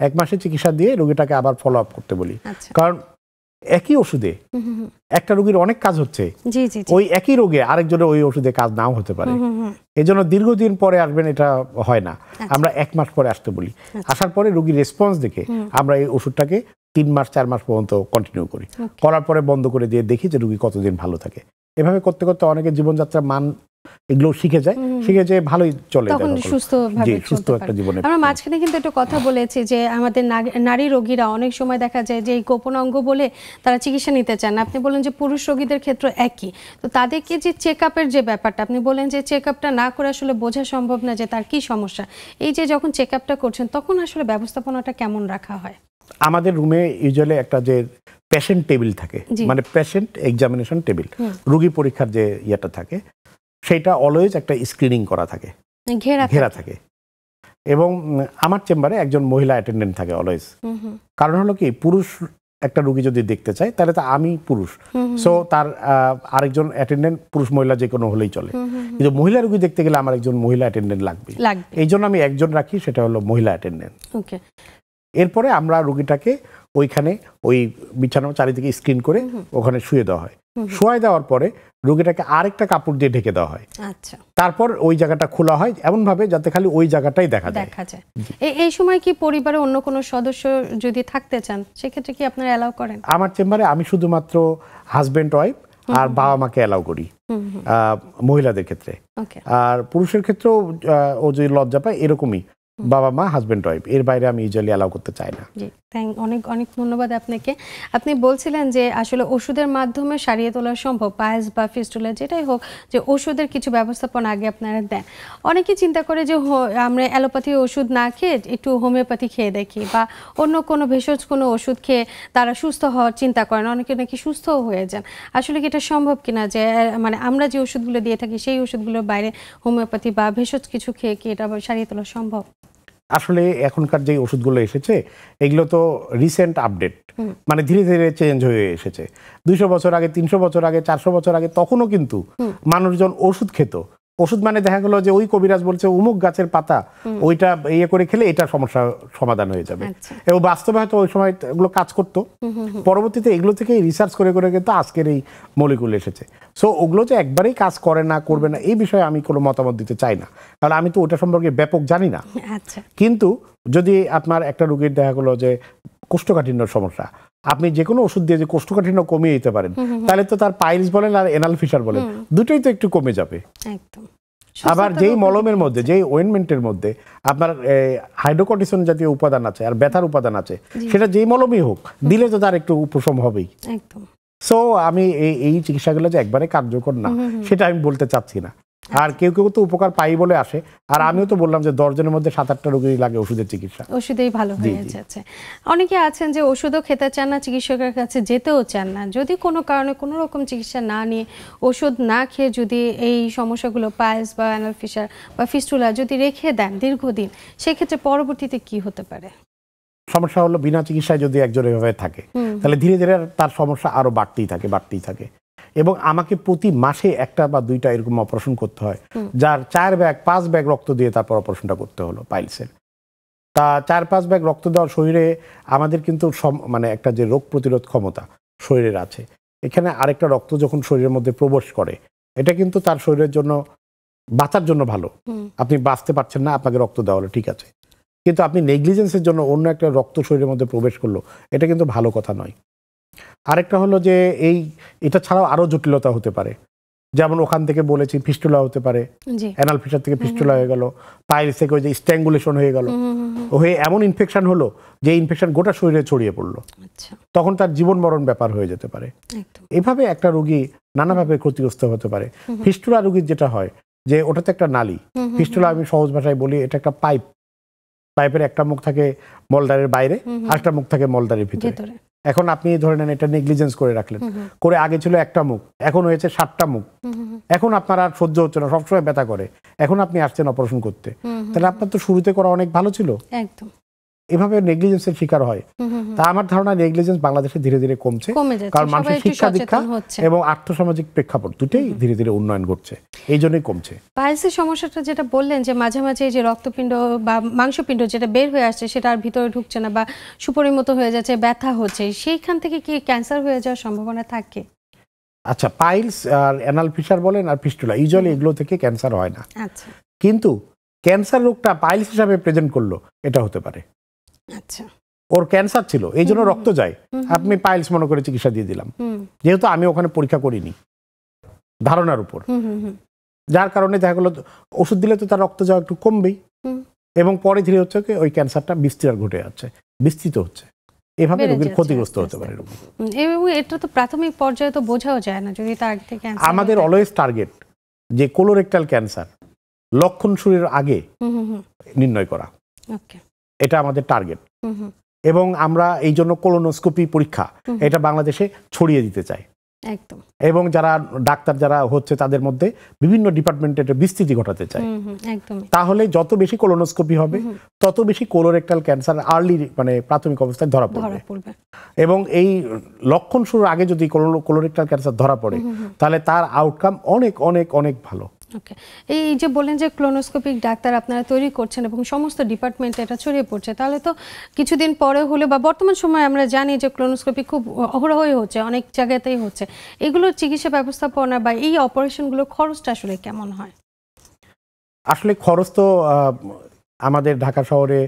1 মাসের চিকিৎসা দিয়ে রোগীটাকে আবার ফলো আপ করতে বলি, কারণ একই ওষুধে একটা রোগীর অনেক কাজ হচ্ছে, ওই একই রোগে আরেকজনের ওই ওষুধে কাজ নাও হতে পারে, এজন্য দীর্ঘদিন পরে আসবেন এটা হয় না, আমরা 1 মাস পরে আসতে বলি। আসার পরে রোগীর রেসপন্স দেখে আমরা এই ওষুধটাকে 3 মাস 4 মাস পর্যন্ত কন্টিনিউ করি, করার পরে বন্ধ করে দিয়ে দেখি যে রোগী কতদিন ভালো থাকে। এভাবে করতে করতে অনেকের জীবনযাত্রার মান এগুলো শিখে যায় ভালোই চলে, তখন সুস্থ একটা জীবনে। আমরা মাঝখানে কিন্তু একটু কথা বলেছি যে আমাদের নারী রোগীরা অনেক সময় দেখা যায় যে এই গোপন অঙ্গ বলে তারা চিকিৎসা নিতে চান, আপনি বলেন যে পুরুষ রোগীদের ক্ষেত্রে একই, তো তাদেরকে যে চেক আপের যে ব্যাপারটা আপনি বলেন যে চেক আপটা না করে আসলে বোঝা সম্ভব না যে তার কি সমস্যা, এই যে যখন চেক আপটা করছেন তখন আসলে ব্যবস্থাপনাটা কেমন রাখা হয়? আমাদের রুমে ইউজুয়ালি একটা যে পেশেন্ট টেবিল থাকে, মানে পেশেন্ট এক্সামিনেশন টেবিল, রোগী পরীক্ষার যে ইয়েটা থাকে সেটা অলওয়েজ একটা স্ক্রিনিং করা থাকে, ঘেরা থাকে, এবং আমার চেম্বারে একজন মহিলা অ্যাটেন্ডেন্ট থাকে অলওয়েজ। কারণ হলো কি, পুরুষ একটা রোগী যদি দেখতে চায় তাহলে তো আমি পুরুষ, সো তার আরেকজন অ্যাটেন্ডেন্ট পুরুষ মহিলা যে কোনো হলেই চলে, কিন্তু মহিলা রোগী দেখতে গেলে আমার একজন মহিলা অ্যাটেন্ডেন্ট লাগবে, এই জন্য আমি একজন রাখি, সেটা হলো মহিলা অ্যাটেন্ডেন্ট। এরপরে আমরা রোগীটাকে ওইখানে ওই বিছানার চারিদিকে স্ক্রিন করে ওখানে শুয়ে দেওয়া হয়, শুয়ে দেওয়ার পরে রোগীটাকে আরেকটা কাপড় দিয়ে ঢেকে দেওয়া হয়, তারপর ওই জায়গাটা খোলা হয় এমন ভাবে যাতে খালি ওই জায়গাটাই দেখা যায়। এই সময় কি পরিবারে অন্য কোনো সদস্য যদি থাকতে চান সেক্ষেত্রে কি আপনারা অ্যালাউ করেন? আমার চেম্বারে আমি শুধুমাত্র হাজবেন্ড ওয়াইফ আর বাবা মাকে অ্যালাউ করি মহিলাদের ক্ষেত্রে, আর পুরুষের ক্ষেত্রেও ও যদি লজ্জা পায় এরকমই বাবা মা হাজবেন্ড ওয়াইফ, এর বাইরে আমি ইউজুয়ালি অ্যালাউ করতে চাই না। জি, অনেক অনেক ধন্যবাদ আপনাকে। আপনি বলছিলেন যে আসলে ওষুধের মাধ্যমে সারিয়ে তোলা সম্ভব, পাইলস বা ফিস্টুলা যেটাই হোক, যে ওষুধের কিছু ব্যবস্থাপনা আগে আপনারা দেন। অনেকে চিন্তা করে যে আমরা অ্যালোপ্যাথি ওষুধ না খেয়ে একটু হোমিওপ্যাথি খেয়ে দেখি বা অন্য কোনো ভেষজ কোনো ওষুধ খেয়ে তারা সুস্থ হওয়ার চিন্তা করেন, অনেকে নাকি সুস্থও হয়ে যান। আসলে কি এটা সম্ভব কিনা যে মানে আমরা যে ওষুধগুলো দিয়ে থাকি সেই ওষুধগুলোর বাইরে হোমিওপ্যাথি বা ভেষজ কিছু খেয়ে কি এটা সারিয়ে তোলা সম্ভব? আসলে এখনকার যে ওষুধগুলো এসেছে এগুলো তো রিসেন্ট আপডেট, মানে ধীরে ধীরে চেঞ্জ হয়ে এসেছে। 200 বছর আগে, 300 বছর আগে, 400 বছর আগে তখনও কিন্তু মানুষজন ওষুধ খেত। ওষুধ মানে দেখা গেল যে ওই কবিরাজ বলছে অমুক গাছের পাতা ওইটা ইয়ে করে খেলে এটা সমস্যা সমাধান হয়ে যাবে, এবং বাস্তবে হয়তো ওই সময় এগুলো কাজ করতো। পরবর্তীতে এগুলো থেকে রিসার্চ করে করে কিন্তু আজকের এই মলিকুল এসেছে। সো ওগুলো যে একবারেই কাজ করে না, করবে না, এই বিষয়ে আমি কোনো মতামত দিতে চাই না, কারণ আমি তো ওটা সম্পর্কে ব্যাপক জানি না। কিন্তু যদি আপনার একটা রোগীর দেখা গেলো যে কোষ্ঠকাঠিন্যর সমস্যা, আপনি যে কোনো ওষুধ দিয়ে যে কোষ্ঠকাঠিন্য কমিয়ে দিতে পারেন, তাহলে তো তার পাইলস বলেন আর অ্যানাল ফিশার বলেন দুটোই তো একটু কমে যাবে। আবার যেই মলমের মধ্যে, যেই ওয়েনমেন্টের মধ্যে আপনার হাইড্রোকর্টিসন জাতীয় উপাদান আছে আর ব্যথার উপাদান আছে, সেটা যেই মলমই হোক দিলে তো তার একটু উপশম হবেই। সো আমি এই চিকিৎসাগুলো যে একবারে কার্যকর না সেটা আমি বলতে চাচ্ছি না, আর কেউ কেউ তো উপকার পাই বলে আসে, আর আমিও তো বললাম যে 10 জনের মধ্যে 7-8টা রোগী লাগে ওষুধের চিকিৎসা, ওষুধেই ভালো হয়ে যাচ্ছে। অনেকে আছেন যে ওষুধও খেতে চান না, চিকিৎসকের কাছে যেতেও চান না, যদি কোনো কারণে কোনো রকম চিকিৎসা না নিয়ে ওষুধ না খেয়ে যদি এই সমস্যাগুলো পাইলস বা অ্যানাল ফিশার বা ফিস্টুলা যদি রেখে দেন দীর্ঘদিন, সেক্ষেত্রে পরবর্তীতে কি হতে পারে? সমস্যা হলো বিনা চিকিৎসায় যদি একজন এভাবে থাকে তাহলে ধীরে ধীরে তার সমস্যা আরো বাড়তেই থাকে। এবং আমাকে প্রতি মাসে 1টা বা 2টা এরকম অপারেশন করতে হয়, যার 4 ব্যাগ 5 ব্যাগ রক্ত দিয়ে তারপর অপারেশনটা করতে হলো পাইলসের। তা 4-5 ব্যাগ রক্ত দেওয়ার শরীরে আমাদের কিন্তু মানে একটা যে রোগ প্রতিরোধ ক্ষমতা শরীরের আছে, এখানে আরেকটা রক্ত যখন শরীরের মধ্যে প্রবেশ করে এটা কিন্তু তার শরীরের জন্য বাঁচার জন্য ভালো। আপনি বাঁচতে পারছেন না, আপনাকে রক্ত দেওয়া হলো, ঠিক আছে, কিন্তু আপনি নেগলিজেন্সের জন্য অন্য একটা রক্ত শরীরের মধ্যে প্রবেশ করলো, এটা কিন্তু ভালো কথা নয়। আরেকটা হলো যে এটা ছাড়াও আরো জটিলতা হতে পারে, যেমন ওখান থেকে বলেছি ফিস্টুলা হতে পারে, অ্যানাল ফিশার থেকে ফিস্টুলা হয়ে গেল, পাইলস থেকে ওই যে স্ট্র্যাঙ্গুলেশন হয়ে গেল, হয়ে এমন ইনফেকশন হলো যে ইনফেকশন গোটা শরীরে ছড়িয়ে পড়লো, তখন তার জীবন মরণ ব্যাপার হয়ে যেতে পারে। এভাবে একটা রোগী নানাভাবে ক্ষতিগ্রস্ত হতে পারে। ফিস্টুলা রোগীর যেটা হয় যে ওটাতে একটা নালী, ফিস্টুলা আমি সহজ ভাষায় বলি এটা একটা পাইপের একটা মুখ থাকে মলদ্বারের বাইরে, আরেকটা মুখ থাকে মলদ্বারের ভিতরে। এখন আপনি ধরে নেন এটা নেগলিজেন্স করে রাখলেন, করে আগে ছিল একটা মুখ, এখন হয়েছে 7টা মুখ, এখন আপনার আর সহ্য হচ্ছে না, সবসময় ব্যথা করে, এখন আপনি আসছেন অপারেশন করতে, তাহলে আপনার তো শুরুতে করা অনেক ভালো ছিল। একদম এভাবে নেগলিজেন্সের শিকার হয়। তা আমার ধারণা নেগলিজেন্স বাংলাদেশে ধীরে ধীরে কমছে, কারণ মানুষের শিক্ষা দীক্ষা এবং আর্থসামাজিক প্রেক্ষাপট দুটোই ধীরে ধীরে উন্নয়ন ঘটছে, এই জন্যই কমছে। পাইলসের সমস্যাটা যেটা বললেন যে মাঝে মাঝে যে রক্তপিণ্ড বা মাংসপিণ্ড যেটা বের হয়ে আসছে সেটা আর ভিতরে ঢুকছে না বা সুপরিমতো হয়ে যাচ্ছে, ব্যথা হচ্ছে, সেইখান থেকে কি ক্যান্সার হয়ে যাওয়ার সম্ভাবনা থাকে? আচ্ছা, পাইলস আর অ্যানাল ফিশার বলেন আর ফিস্টুলা ইউজুয়ালি এগুলো থেকে ক্যান্সার হয় না। আচ্ছা, কিন্তু ক্যান্সার রোগটা পাইলস হিসাবে প্রেজেন্ট করলো, এটা হতে পারে। আচ্ছা, ওর ক্যান্সার ছিল এই জন্য রক্ত যায়, আপনি পাইলস মনে করে চিকিৎসা দিয়ে দিলাম, যেহেতু আমি ওখানে পরীক্ষা করিনি, ধারণার উপর, যার কারণে দেখা গেলো ওষুধ দিলে তো তার রক্ত যাওয়া একটু কমবেই, এবং পরে ধীরে হচ্ছে ওই ক্যান্সারটা বিস্তার ঘটে যাচ্ছে, বিস্তৃত হচ্ছে, এভাবে রোগীর ক্ষতিগ্রস্ত হতে পারে। এবং এটা তো প্রাথমিক পর্যায়ে তো বোঝাও যায় না যদি তার আগে থেকে। আমাদের অলওয়েজ টার্গেট যে কোলোরেক্টাল ক্যান্সার লক্ষণ শুরুর আগে নির্ণয় করা, এটা আমাদের টার্গেট, এবং আমরা এই জন্য কোলোনোস্কোপি পরীক্ষা এটা বাংলাদেশে ছড়িয়ে দিতে চাই। একদম, এবং যারা ডাক্তার যারা হচ্ছে তাদের মধ্যে বিভিন্ন ডিপার্টমেন্টে এটা বিস্তৃতি ঘটাতে চাই। তাহলে যত বেশি কোলোনোস্কোপি হবে তত বেশি কোলোরেক্টাল ক্যান্সার আর্লি মানে প্রাথমিক অবস্থায় ধরা পড়বে, এবং এই লক্ষণ শুরুর আগে যদি কোলোরেক্টাল ক্যান্সার ধরা পড়ে তাহলে তার আউটকাম অনেক অনেক অনেক ভালো। ওকে, এই যে বলেন যে ক্লোনোস্কোপিক ডাক্তার আপনারা তৈরি করছেন এবং সমস্ত ডিপার্টমেন্টে এটা ছড়িয়ে পড়ছে, তাহলে তো কিছুদিন পরে হলে বা বর্তমান সময়ে আমরা জানি যে ক্লোনোস্কোপি খুব অহরহই হচ্ছে, অনেক জায়গাতেই হচ্ছে, এগুলোর চিকিৎসা ব্যবস্থাপনা বা এই অপারেশনগুলোর খরচটা আসলে কেমন হয়? আসলে খরচ তো আমাদের ঢাকা শহরে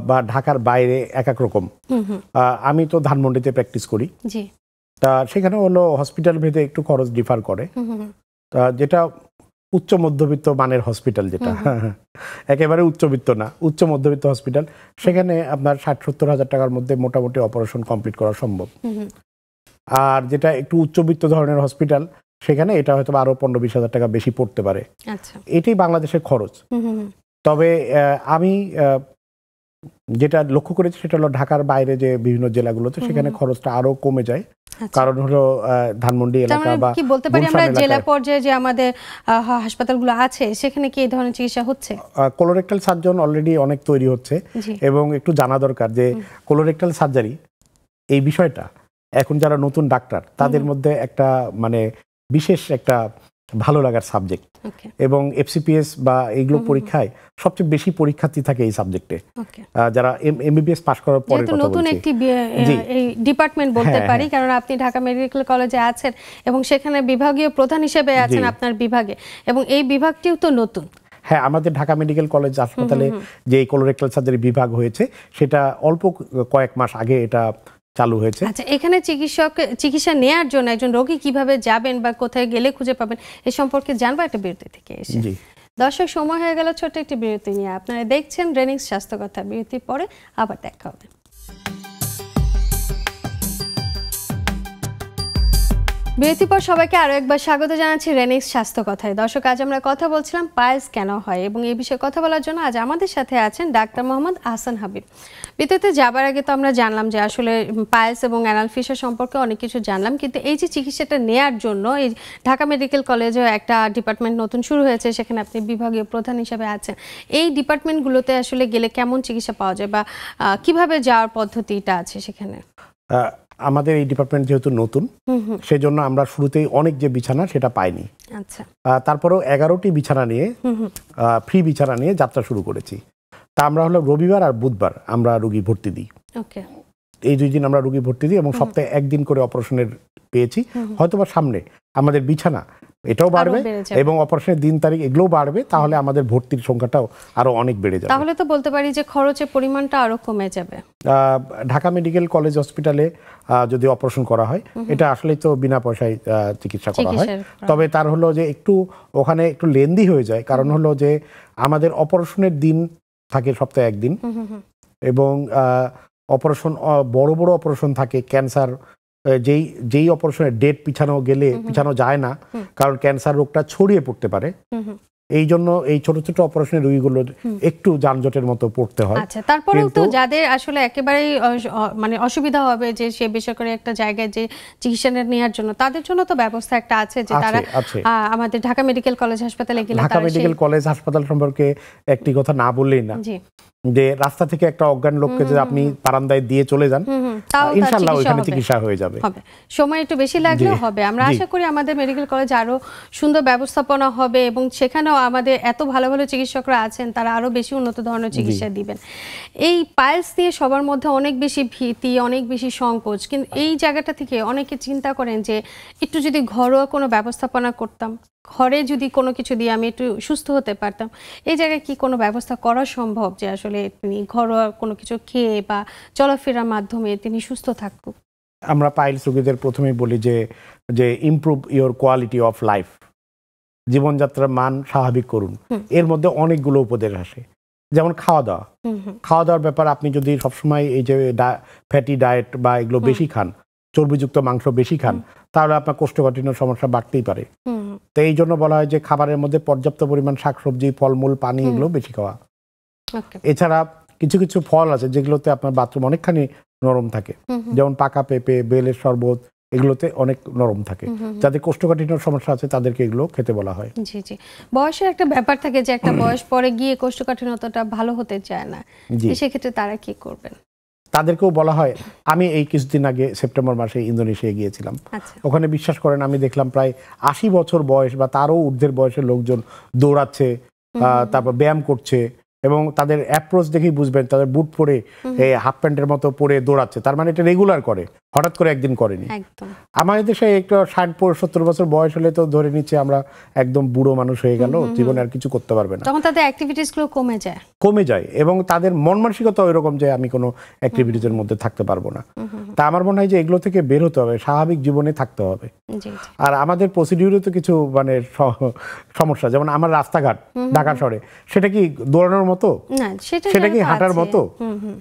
বা ঢাকার বাইরে এক এক রকম। আমি তো ধানমন্ডিতে প্র্যাকটিস করি, তা সেখানে হলো হসপিটাল ভেদে একটু খরচ ডিফার করে। তা যেটা উচ্চ মধ্যবিত্ত মানের হসপিটাল, যেটা একেবারে উচ্চবিত্ত না, উচ্চ মধ্যবিত্ত হসপিটাল, সেখানে আপনার 60-70 হাজার টাকার মধ্যে মোটামুটি অপারেশন কমপ্লিট করা সম্ভব। আর যেটা একটু উচ্চবিত্ত ধরনের হসপিটাল সেখানে এটা হয়তো আরো 15-20 হাজার টাকা বেশি পড়তে পারে। এটাই বাংলাদেশের খরচ। তবে আমি যেটা লক্ষ্য করেছি সেটা হলো ঢাকার বাইরে যে বিভিন্ন জেলাগুলোতে সেখানে খরচটা আরো কমে যায়, কারণ হলো ধানমন্ডি এলাকা বা কি বলতে পারি আমরা জেলা পর্যায়ে যে আমাদের হাসপাতালগুলো আছে সেখানে কি এই ধরনের চিকিৎসা হচ্ছে? কোলোরেক্টাল সার্জন অলরেডি অনেক তৈরি হচ্ছে, এবং একটু জানা দরকার যে কোলোরেক্টাল সার্জারি এই বিষয়টা এখন যারা নতুন ডাক্তার তাদের মধ্যে একটা মানে বিশেষ একটা ভালো লাগার সাবজেক্ট, এবং এফসিপিএস বা এইগুলো পরীক্ষায় সবচেয়ে বেশি পরীক্ষার্থী থাকে এই সাবজেক্টে, যারা এমবিবিএস পাস করার পরে। কথা নতুন একটি এই ডিপার্টমেন্ট বলতে পারি, কারণ আপনি ঢাকা মেডিকেল কলেজে আছেন এবং সেখানে বিভাগীয় প্রধান হিসেবে আছেন আপনার বিভাগে, এবং এই বিভাগটিও তো নতুন। হ্যাঁ, আমাদের ঢাকা মেডিকেল কলেজ হাসপাতালে যে কোলোরেক্টাল সার্জারি বিভাগ হয়েছে সেটা অল্প কয়েক মাস আগে এটা চালু হয়েছে। আচ্ছা, এখানে চিকিৎসা নেয়ার জন্য একজন রোগী কিভাবে যাবেন বা কোথায় গেলে খুঁজে পাবেন এই সম্পর্কে জানবো একটা বিরতি থেকে এসে। দর্শক, সময় হয়ে গেল ছোট্ট একটি বিরতি নিয়ে। আপনারা দেখছেন রেনিক্স স্বাস্থ্য কথা। বিরতির পরে আবার দেখা হবে। বিরতির পর সবাইকে আরো একবার স্বাগত জানাচ্ছি রেনিক্স স্বাস্থ্য কথায়। দর্শক, আজ আমরা কথা বলছিলাম পাইলস কেন হয় এবং এই বিষয়ে কথা বলার জন্য আজ আমাদের সাথে আছেন ডাক্তার মোহাম্মদ আহসান হাবিব। বিরতিতে যাবার আগে তো আমরা জানলাম যে আসলে পাইলস এবং অ্যানাল ফিশার সম্পর্কে অনেক কিছু জানলাম, কিন্তু এই যে চিকিৎসাটা নেয়ার জন্য এই ঢাকা মেডিকেল কলেজে একটা ডিপার্টমেন্ট নতুন শুরু হয়েছে, সেখানে আপনি বিভাগীয় প্রধান হিসেবে আছেন। এই ডিপার্টমেন্টগুলোতে আসলে গেলে কেমন চিকিৎসা পাওয়া যায় বা কিভাবে যাওয়ার পদ্ধতিটা আছে সেখানে? আমাদের এই ডিপার্টমেন্ট যেহেতু নতুন, সেজন্য আমরা শুরুতেই অনেক যে বিছানা সেটা পাইনি। আচ্ছা, তারপরেও 11টি বিছানা নিয়ে ফ্রি বিছানা নিয়ে যাত্রা শুরু করেছি। তা আমরা হলো রবিবার আর বুধবার আমরা রোগী ভর্তি দিই। ওকে, এই 2 দিন আমরা রোগী ভর্তি দিই এবং সপ্তাহে 1 দিন করে অপারেশনের পেয়েছি। হয়তোবা সামনে আমাদের বিছানা এটাও বাড়বে এবং অপারেশনের দিন তারিখ এগুলোও বাড়বে, তাহলে আমাদের ভর্তির সংখ্যাটাও আরো অনেক বেড়ে যাবে। তাহলে তো বলতে পারি যে খরচের পরিমাণটা আরো কমে যাবে। ঢাকা মেডিকেল কলেজ হসপিটালে যদি অপারেশন করা হয়, এটা আসলে তো বিনা পয়সায় চিকিৎসা করা হয়। তবে তার হলো যে একটু ওখানে একটু লেন্দি হয়ে যায়, কারণ হলো যে আমাদের অপারেশনের দিন থাকে সপ্তাহে 1 দিন এবং অপারেশন বড় বড় অপারেশন থাকে। ক্যান্সার যেই অপারেশনের ডেট পিছানো যায় না, কারণ ক্যান্সার রোগটা ছড়িয়ে পড়তে পারে। এই জন্য এই ছোট ছোট অপারেশনের রোগীগুলোর একটু যানজটের মতো পড়তে হয়। আচ্ছা, তারপরেও তো যাদের আসলে একেবারেই মানে অসুবিধা হবে যে সে বেসরকারি একটা জায়গায় যে চিকিৎসা নেওয়ার জন্য, তাদের জন্য তো ব্যবস্থা একটা আছে যে তারা আমাদের ঢাকা মেডিকেল কলেজ হাসপাতালে গেলে। ঢাকা মেডিকেল কলেজ হাসপাতাল সম্পর্কে একটি কথা না বললেই না, যে রাস্তা থেকে একটা অজ্ঞান লোককে যে আপনি বারান্দায় দিয়ে চলে যান, ইনশাআল্লাহ ওইখানে চিকিৎসা হয়ে যাবে। সময় একটু বেশি লাগলেও হবে। আমরা আশা করি আমাদের মেডিকেল কলেজ আরো সুন্দর ব্যবস্থাপনা হবে এবং সেখানেও আমাদের এত ভালো ভালো চিকিৎসকরা আছেন, তারা আরো বেশি উন্নত ধরনের চিকিৎসা দিবেন। এই পাইলস নিয়ে সবার মধ্যে অনেক বেশি ভীতি, অনেক বেশি সংকোচ, কিন্তু এই জায়গাটা থেকে অনেকে চিন্তা করেন যে একটু যদি ঘরোয়া কোনো ব্যবস্থাপনা করতাম, ঘরে যদি কোনো কিছু দিয়ে আমি একটু সুস্থ হতে পারতাম। এই জায়গায় কি কোনো ব্যবস্থা করা সম্ভব যে আসলে তিনি ঘরোয়া কোনো কিছু খেয়ে বা চলাফেরার মাধ্যমে তিনি সুস্থ থাকুক? আমরা পাইলস রোগীদের প্রথমেই বলি যে improve your quality of life, জীবনযাত্রার মান স্বাভাবিক করুন। এর মধ্যে অনেকগুলো উপদেশ আসে, যেমন খাওয়া দাওয়ার ব্যাপার। আপনি যদি সবসময় এই যে ফ্যাটি ডায়েট বা এগুলো বেশি খান, চর্বিযুক্ত মাংস বেশি খান, তাহলে আপনার কোষ্ঠকাঠিন্য সমস্যা বাড়তেই পারে। তো এই জন্য বলা হয় যে খাবারের মধ্যে পর্যাপ্ত পরিমাণ শাকসবজি, ফলমূল, পানি এগুলো বেশি খাওয়া। এছাড়া কিছু কিছু ফল আছে যেগুলোতে আপনার বাথরুম অনেকখানি নরম থাকে, যেমন পাকা পেঁপে, বেলের শরবত, এগুলোতে অনেক নরম থাকে। যাদের কোষ্ঠকাঠিন্য সমস্যা আছে তাদেরকে এগুলো খেতে বলা হয়। জি জি, বয়সের একটা ব্যাপার থাকে যে একটা বয়স পরে গিয়ে কোষ্ঠকাঠিন্যতাটা ভালো হতে চায় না, সেক্ষেত্রে তারা কি করবেন? তাদেরকেও বলা হয়, আমি এই কিছুদিন আগে সেপ্টেম্বর মাসে ইন্দোনেশিয়া গিয়েছিলাম। ওখানে বিশ্বাস করেন আমি দেখলাম প্রায় 80 বছর বয়স বা তারও ঊর্ধ্বের বয়সের লোকজন দৌড়াচ্ছে, তারপর ব্যায়াম করছে এবং তাদের অ্যাপ্রোচ দেখেই বুঝবেন তাদের বুট পরে হাফ প্যান্টের মতো পরে দৌড়াচ্ছে। তার মানে এটা রেগুলার করে, হঠাৎ করে একদিন করেনি। আমাদের দেশে একটু 60-70 বছর বয়স হলে তো ধরে নিচ্ছে আমরা একদম বুড়ো মানুষ হয়ে গেল, জীবনে আর কিছু করতে পারবে না, তখন তাদের অ্যাক্টিভিটিস গুলো কমে যায় এবং তাদের মন মানসিকতা ওইরকম যে আমি কোনো অ্যাক্টিভিটিসের মধ্যে থাকতে পারবো না। তা আমার মনে হয় যে এগুলো থেকে বের হতে হবে, স্বাভাবিক জীবনে থাকতে হবে। আর আমাদের প্রসিডিউরে তো কিছু মানে সমস্যা, যেমন আমার রাস্তাঘাট ঢাকা শহরে, সেটা কি দৌড়ানোর মতো, সেটা কি হাঁটার মতো,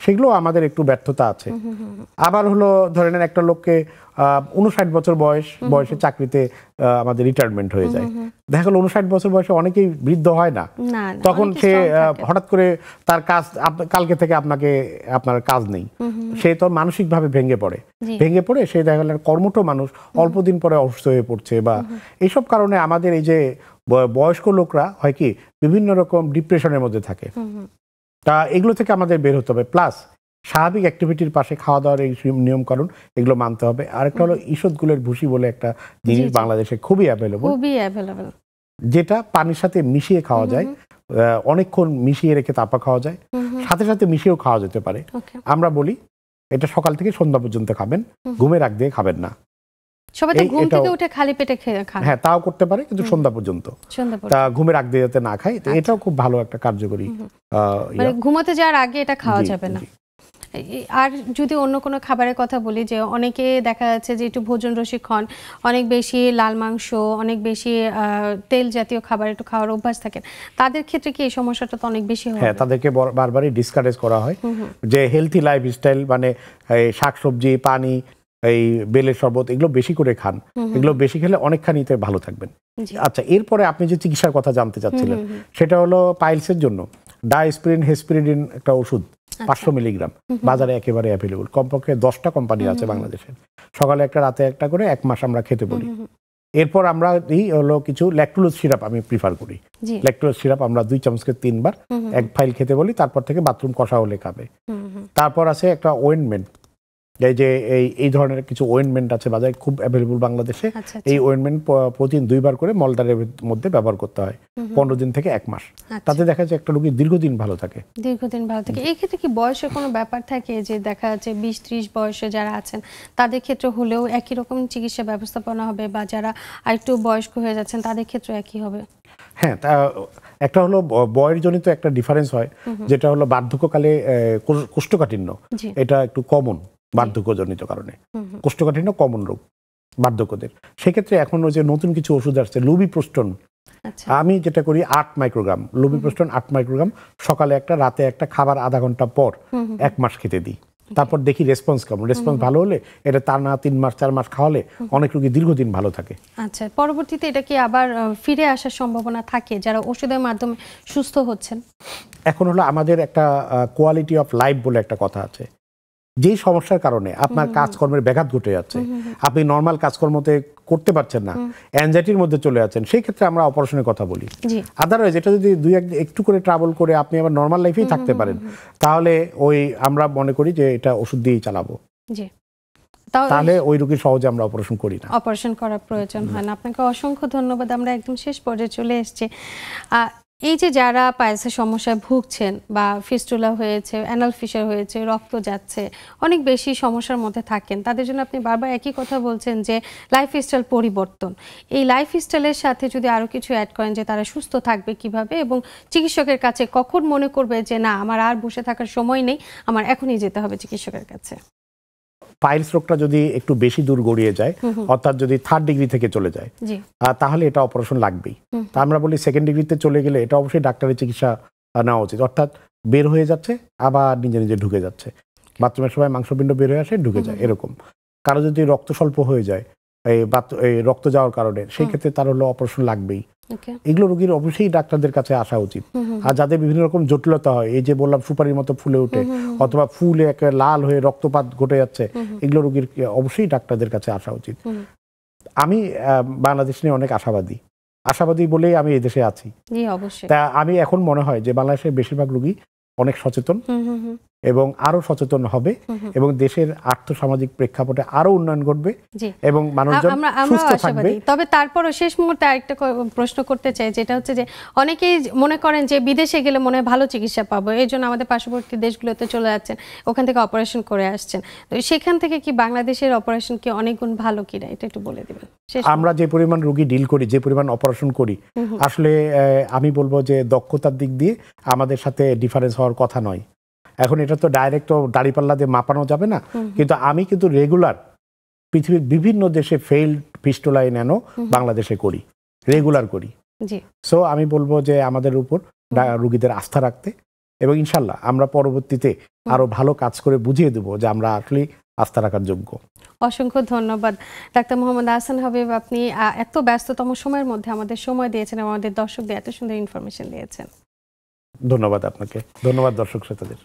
সেগুলো আমাদের একটু ব্যর্থতা আছে। আবার হলো ধরে নেন একটা লোককে 59 বছর বয়সে চাকরিতে আমাদের রিটায়ারমেন্ট হয়ে যায়, দেখা গেল 59 বছর বয়সে অনেকেই বৃদ্ধ হয় না, তখন সে হঠাৎ করে তার কাজ কালকে থেকে আপনার কাজ নেই, সে তো মানসিকভাবে ভেঙে পড়ে সে দেখা গেল কর্মঠ মানুষ অল্প দিন পরে অসুস্থ হয়ে পড়ছে। বা এইসব কারণে আমাদের এই যে বয়স্ক লোকরা হয় কি বিভিন্ন রকম ডিপ্রেশনের মধ্যে থাকে। তা এগুলো থেকে আমাদের বের হতে হবে, প্লাস স্বাভাবিক অ্যাক্টিভিটির পাশে খাওয়া দাওয়ার এই নিয়মকানুন এগুলো মানতে হবে। আরেকটা হলো ঈষৎগুলের ভুসি বলে একটা জিনিস বাংলাদেশে খুবই অ্যাভেলেবল, যেটা পানির সাথে মিশিয়ে খাওয়া যায়, অনেকক্ষণ মিশিয়ে রেখে তারপর খাওয়া যায়, সাথে সাথে মিশিয়েও খাওয়া যেতে পারে। আমরা বলি এটা সকাল থেকে সন্ধ্যা পর্যন্ত খাবেন, ঘুমের আগ দিয়ে খাবেন না। সবাই তো ঘুম থেকে উঠে খালি পেটে খায়, হ্যাঁ তাও করতে পারে, কিন্তু সন্ধ্যা পর্যন্ত, তা ঘুমের আগ দিয়ে যাতে না খায়, এটাও খুব ভালো একটা কার্যকরী। মানে ঘুমাতে যাওয়ার আগে এটা খাওয়া যাবে না। আর যদি অন্য কোনো খাবারের কথা বলি, যে অনেকে দেখা যাচ্ছে যে একটু ভোজন রসিক হন, অনেক বেশি লাল মাংস, অনেক বেশি তেল জাতীয় খাবার একটু খাওয়ার অভ্যাস থাকে, তাদের ক্ষেত্রে কি এই সমস্যাটা তো অনেক বেশি হয়? হ্যাঁ, তাদেরকে বারবারই ডিসকারেজ করা হয় যে হেলথি লাইফস্টাইল মানে শাকসবজি, পানি, এই বেলের শরবত এগুলো বেশি করে খান, এগুলো বেশি খেলে অনেকখানিতে ভালো থাকবেন। আচ্ছা, এরপরে আপনি যে চিকিৎসার কথা জানতে চাচ্ছিলেন সেটা হলো পাইলসের জন্য ডায়াস্পিরিন হেসপিরিডিন একটা ওষুধ 500 মিলিগ্রাম বাজারে একেবারে অ্যাভেলেবল, কমপক্ষে 10টা কোম্পানি আছে বাংলাদেশের। সকালে একটা রাতে একটা করে 1 মাস আমরা খেতে বলি। এরপর আমরা এই হলো কিছু ল্যাকটোলোজ সিরাপ আমি প্রিফার করি। ল্যাকটোলোজ সিরাপ আমরা 2 চামচকে 3 বার 1 ফাইল খেতে বলি, তারপর থেকে বাথরুম কষা হলে খাবে। তারপর আছে একটা ওয়েন্টমেন্ট, এই যে এই ধরনের কিছু ওয়েন্টমেন্ট আছে বাজারে, খুব অ্যাভেলেবল বাংলাদেশে। এই ওয়েন্টমেন্ট প্রতিদিন 2 বার করে মলদারের মধ্যে ব্যবহার করতে হয় 15 দিন থেকে 1 মাস। তাতে দেখা যায় একটা রোগী দীর্ঘদিন ভালো থাকে। এই ক্ষেত্রে কি বয়সের কোনো ব্যাপার থাকে, যে দেখা যাচ্ছে 20-30 বয়সে যারা আছেন তাদের ক্ষেত্রে হলেও একই রকম চিকিৎসা ব্যবস্থাপনা হবে, বা যারা আরেকটু বয়স্ক হয়ে যাচ্ছেন তাদের ক্ষেত্রে একই হবে? হ্যাঁ, তা একটা হলো বয়সজনিত একটা ডিফারেন্স হয়, যেটা হলো বার্ধক্যকালে কোষ্ঠকাঠিন্য, এটা একটু কমন বার্ধক্যজনিত কারণে। কোষ্ঠকাঠিন্য কমন রোগ বার্ধক্যদের। সেক্ষেত্রে এখন ওই যে নতুন কিছু ওষুধ আসছে লুবিপ্রোস্টন, আমি যেটা করি 8 মাইক্রোগ্রাম লুবিপ্রোস্টন 8 মাইক্রোগ্রাম সকালে একটা রাতে একটা, খাবার আধা ঘন্টা পর 1 মাস খেতে দিই। তারপর দেখি রেসপন্স কেমন। রেসপন্স ভালো হলে এটা তা না 3 মাস 4 মাস খাওয়ালে অনেক রোগী দীর্ঘদিন ভালো থাকে। আচ্ছা, পরবর্তীতে এটা কি আবার ফিরে আসার সম্ভাবনা থাকে যারা ওষুধের মাধ্যমে সুস্থ হচ্ছেন? এখন হলো আমাদের একটা কোয়ালিটি অফ লাইফ বলে একটা কথা আছে। যেই সমস্যার কারণে আপনার কাজকর্মের ব্যাঘাত ঘটে যাচ্ছে, আপনি নর্মাল কাজকর্মতে করতে পারছেন না, অ্যাংজাইটির মধ্যে চলে যাচ্ছেন, সেই ক্ষেত্রে আমরা অপারেশনের কথা বলি। আদারওয়াইজ এটা যদি একটু করে ট্রাভেল করে আপনি আবার নর্মাল লাইফেই থাকতে পারেন, তাহলে আমরা মনে করি যে এটা ওষুধ দিয়েই চালাবো। তাহলে ওই রোগী সহজে আমরা অপারেশন করি না, অপারেশন করার প্রয়োজন হয় না। আপনাকে অসংখ্য ধন্যবাদ। আমরা একদম শেষ পর্যায়ে চলে এসেছি। এই যে যারা পাইলসের সমস্যায় ভুগছেন, বা ফিস্টুলা হয়েছে, অ্যানাল ফিশার হয়েছে, রক্ত যাচ্ছে, অনেক বেশি সমস্যার মধ্যে থাকেন, তাদের জন্য আপনি বারবার একই কথা বলছেন যে লাইফস্টাইল পরিবর্তন। এই লাইফস্টাইলের সাথে যদি আরও কিছু অ্যাড করেন যে তারা সুস্থ থাকবে কিভাবে, এবং চিকিৎসকের কাছে কখন মনে করবে যে না, আমার আর বসে থাকার সময় নেই, আমার এখনই যেতে হবে চিকিৎসকের কাছে? পাইলস রোগটা যদি একটু বেশি দূর গড়িয়ে যায়, অর্থাৎ যদি 3rd ডিগ্রি থেকে চলে যায়, তাহলে এটা অপারেশন লাগবেই। তা আমরা বলি 2nd ডিগ্রিতে চলে গেলে এটা অবশ্যই ডাক্তারের চিকিৎসা নেওয়া উচিত। অর্থাৎ বের হয়ে যাচ্ছে আবার নিজে নিজে ঢুকে যাচ্ছে, বাথরুমের সময় মাংসপিণ্ড বের হয়ে আসে ঢুকে যায়, এরকম। কারো যদি রক্ত স্বল্প হয়ে যায় এই রক্ত যাওয়ার কারণে, সেই ক্ষেত্রে তার হলো অপারেশন লাগবেই। এগুলো রোগীর অবশ্যই ডাক্তারদের কাছে আসা উচিত। আর যাদের বিভিন্ন রকম জটিলতা হয়, এই যে বললাম সুপারির মতো ফুলে ওঠে, অথবা ফুলে একেবারে লাল হয়ে রক্তপাত ঘটে যাচ্ছে, এগুলো রোগীর অবশ্যই ডাক্তারদের কাছে আসা উচিত। আমি বাংলাদেশ নিয়ে অনেক আশাবাদী বলেই আমি এই দেশে আছি। তা আমি এখন মনে হয় যে বাংলাদেশের বেশিরভাগ রোগী অনেক সচেতন, এবং আরো সচেতন হবে, এবং দেশের আর্থসামাজিক প্রেক্ষাপটে আরো উন্নয়ন ঘটবে, এবং মানুষজন সুস্থ থাকবে। তবে তারপরও শেষ মুহূর্তে আরেকটা প্রশ্ন করতে চাই, যেটা হচ্ছে যে অনেকেই মনে করেন যে বিদেশে গেলে মনে হয় ভালো চিকিৎসা পাবো, এই জন্য আমাদের পার্শ্ববর্তী দেশগুলোতে চলে যাচ্ছেন, ওখান থেকে অপারেশন করে আসছেন। তো সেখান থেকে কি বাংলাদেশের অপারেশন কি অনেক গুণ ভালো কিনা, এটা একটু বলে দিবেন। আমরা যে পরিমাণ রোগী ডিল করি, যে পরিমাণ অপারেশন করি, আসলে আমি বলবো যে দক্ষতার দিক দিয়ে আমাদের সাথে ডিফারেন্স হওয়ার কথা নয়। এখন এটা তো ডাইরেক্ট দাড়িপাল্লা দিয়ে মাপানো যাবে না, কিন্তু আমি কিন্তু রেগুলার পৃথিবীর বিভিন্ন দেশে ফেইল্ড ফিস্টুলা ন্যানো বাংলাদেশে করি, রেগুলার করি। সো আমি বলবো যে আমাদের উপর রোগীদের আস্থা রাখতে, এবং ইনশাল্লাহ আমরা পরবর্তীতে আরো ভালো কাজ করে বুঝিয়ে দেবো যে আমরা আসলে আস্থা রাখার যোগ্য। অসংখ্য ধন্যবাদ ডাক্তার মোহাম্মদ আহসান হাবিব, আপনি এত ব্যস্ততম সময়ের মধ্যে আমাদের সময় দিয়েছেন এবং আমাদের দর্শকদের এত সুন্দর ইনফরমেশন দিয়েছেন। ধন্যবাদ আপনাকে, ধন্যবাদ দর্শক শ্রোতাদের।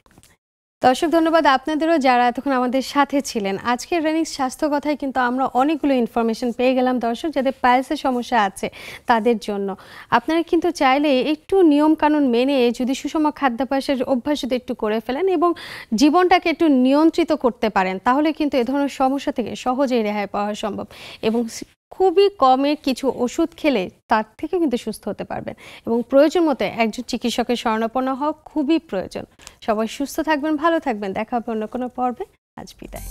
দর্শক ধন্যবাদ আপনাদেরও যারা এতক্ষণ আমাদের সাথে ছিলেন। আজকের রেনিক্স স্বাস্থ্য কথায় কিন্তু আমরা অনেকগুলো ইনফরমেশন পেয়ে গেলাম দর্শক, যাদের পাইলসের সমস্যা আছে তাদের জন্য। আপনারা কিন্তু চাইলে একটু নিয়ম কানুন মেনে যদি সুষম খাদ্যাভ্যাসের অভ্যাস যদি একটু করে ফেলেন এবং জীবনটাকে একটু নিয়ন্ত্রিত করতে পারেন, তাহলে কিন্তু এ ধরনের সমস্যা থেকে সহজেই রেহাই পাওয়া সম্ভব, এবং খুবই কমের কিছু ওষুধ খেলে তার থেকে কিন্তু সুস্থ হতে পারবেন, এবং প্রয়োজন মতো একজন চিকিৎসকের শরণাপন্ন হওয়া খুবই প্রয়োজন। সবাই সুস্থ থাকবেন, ভালো থাকবেন, দেখা হবে অন্য কোনো পর্বে। আজ বিদায়।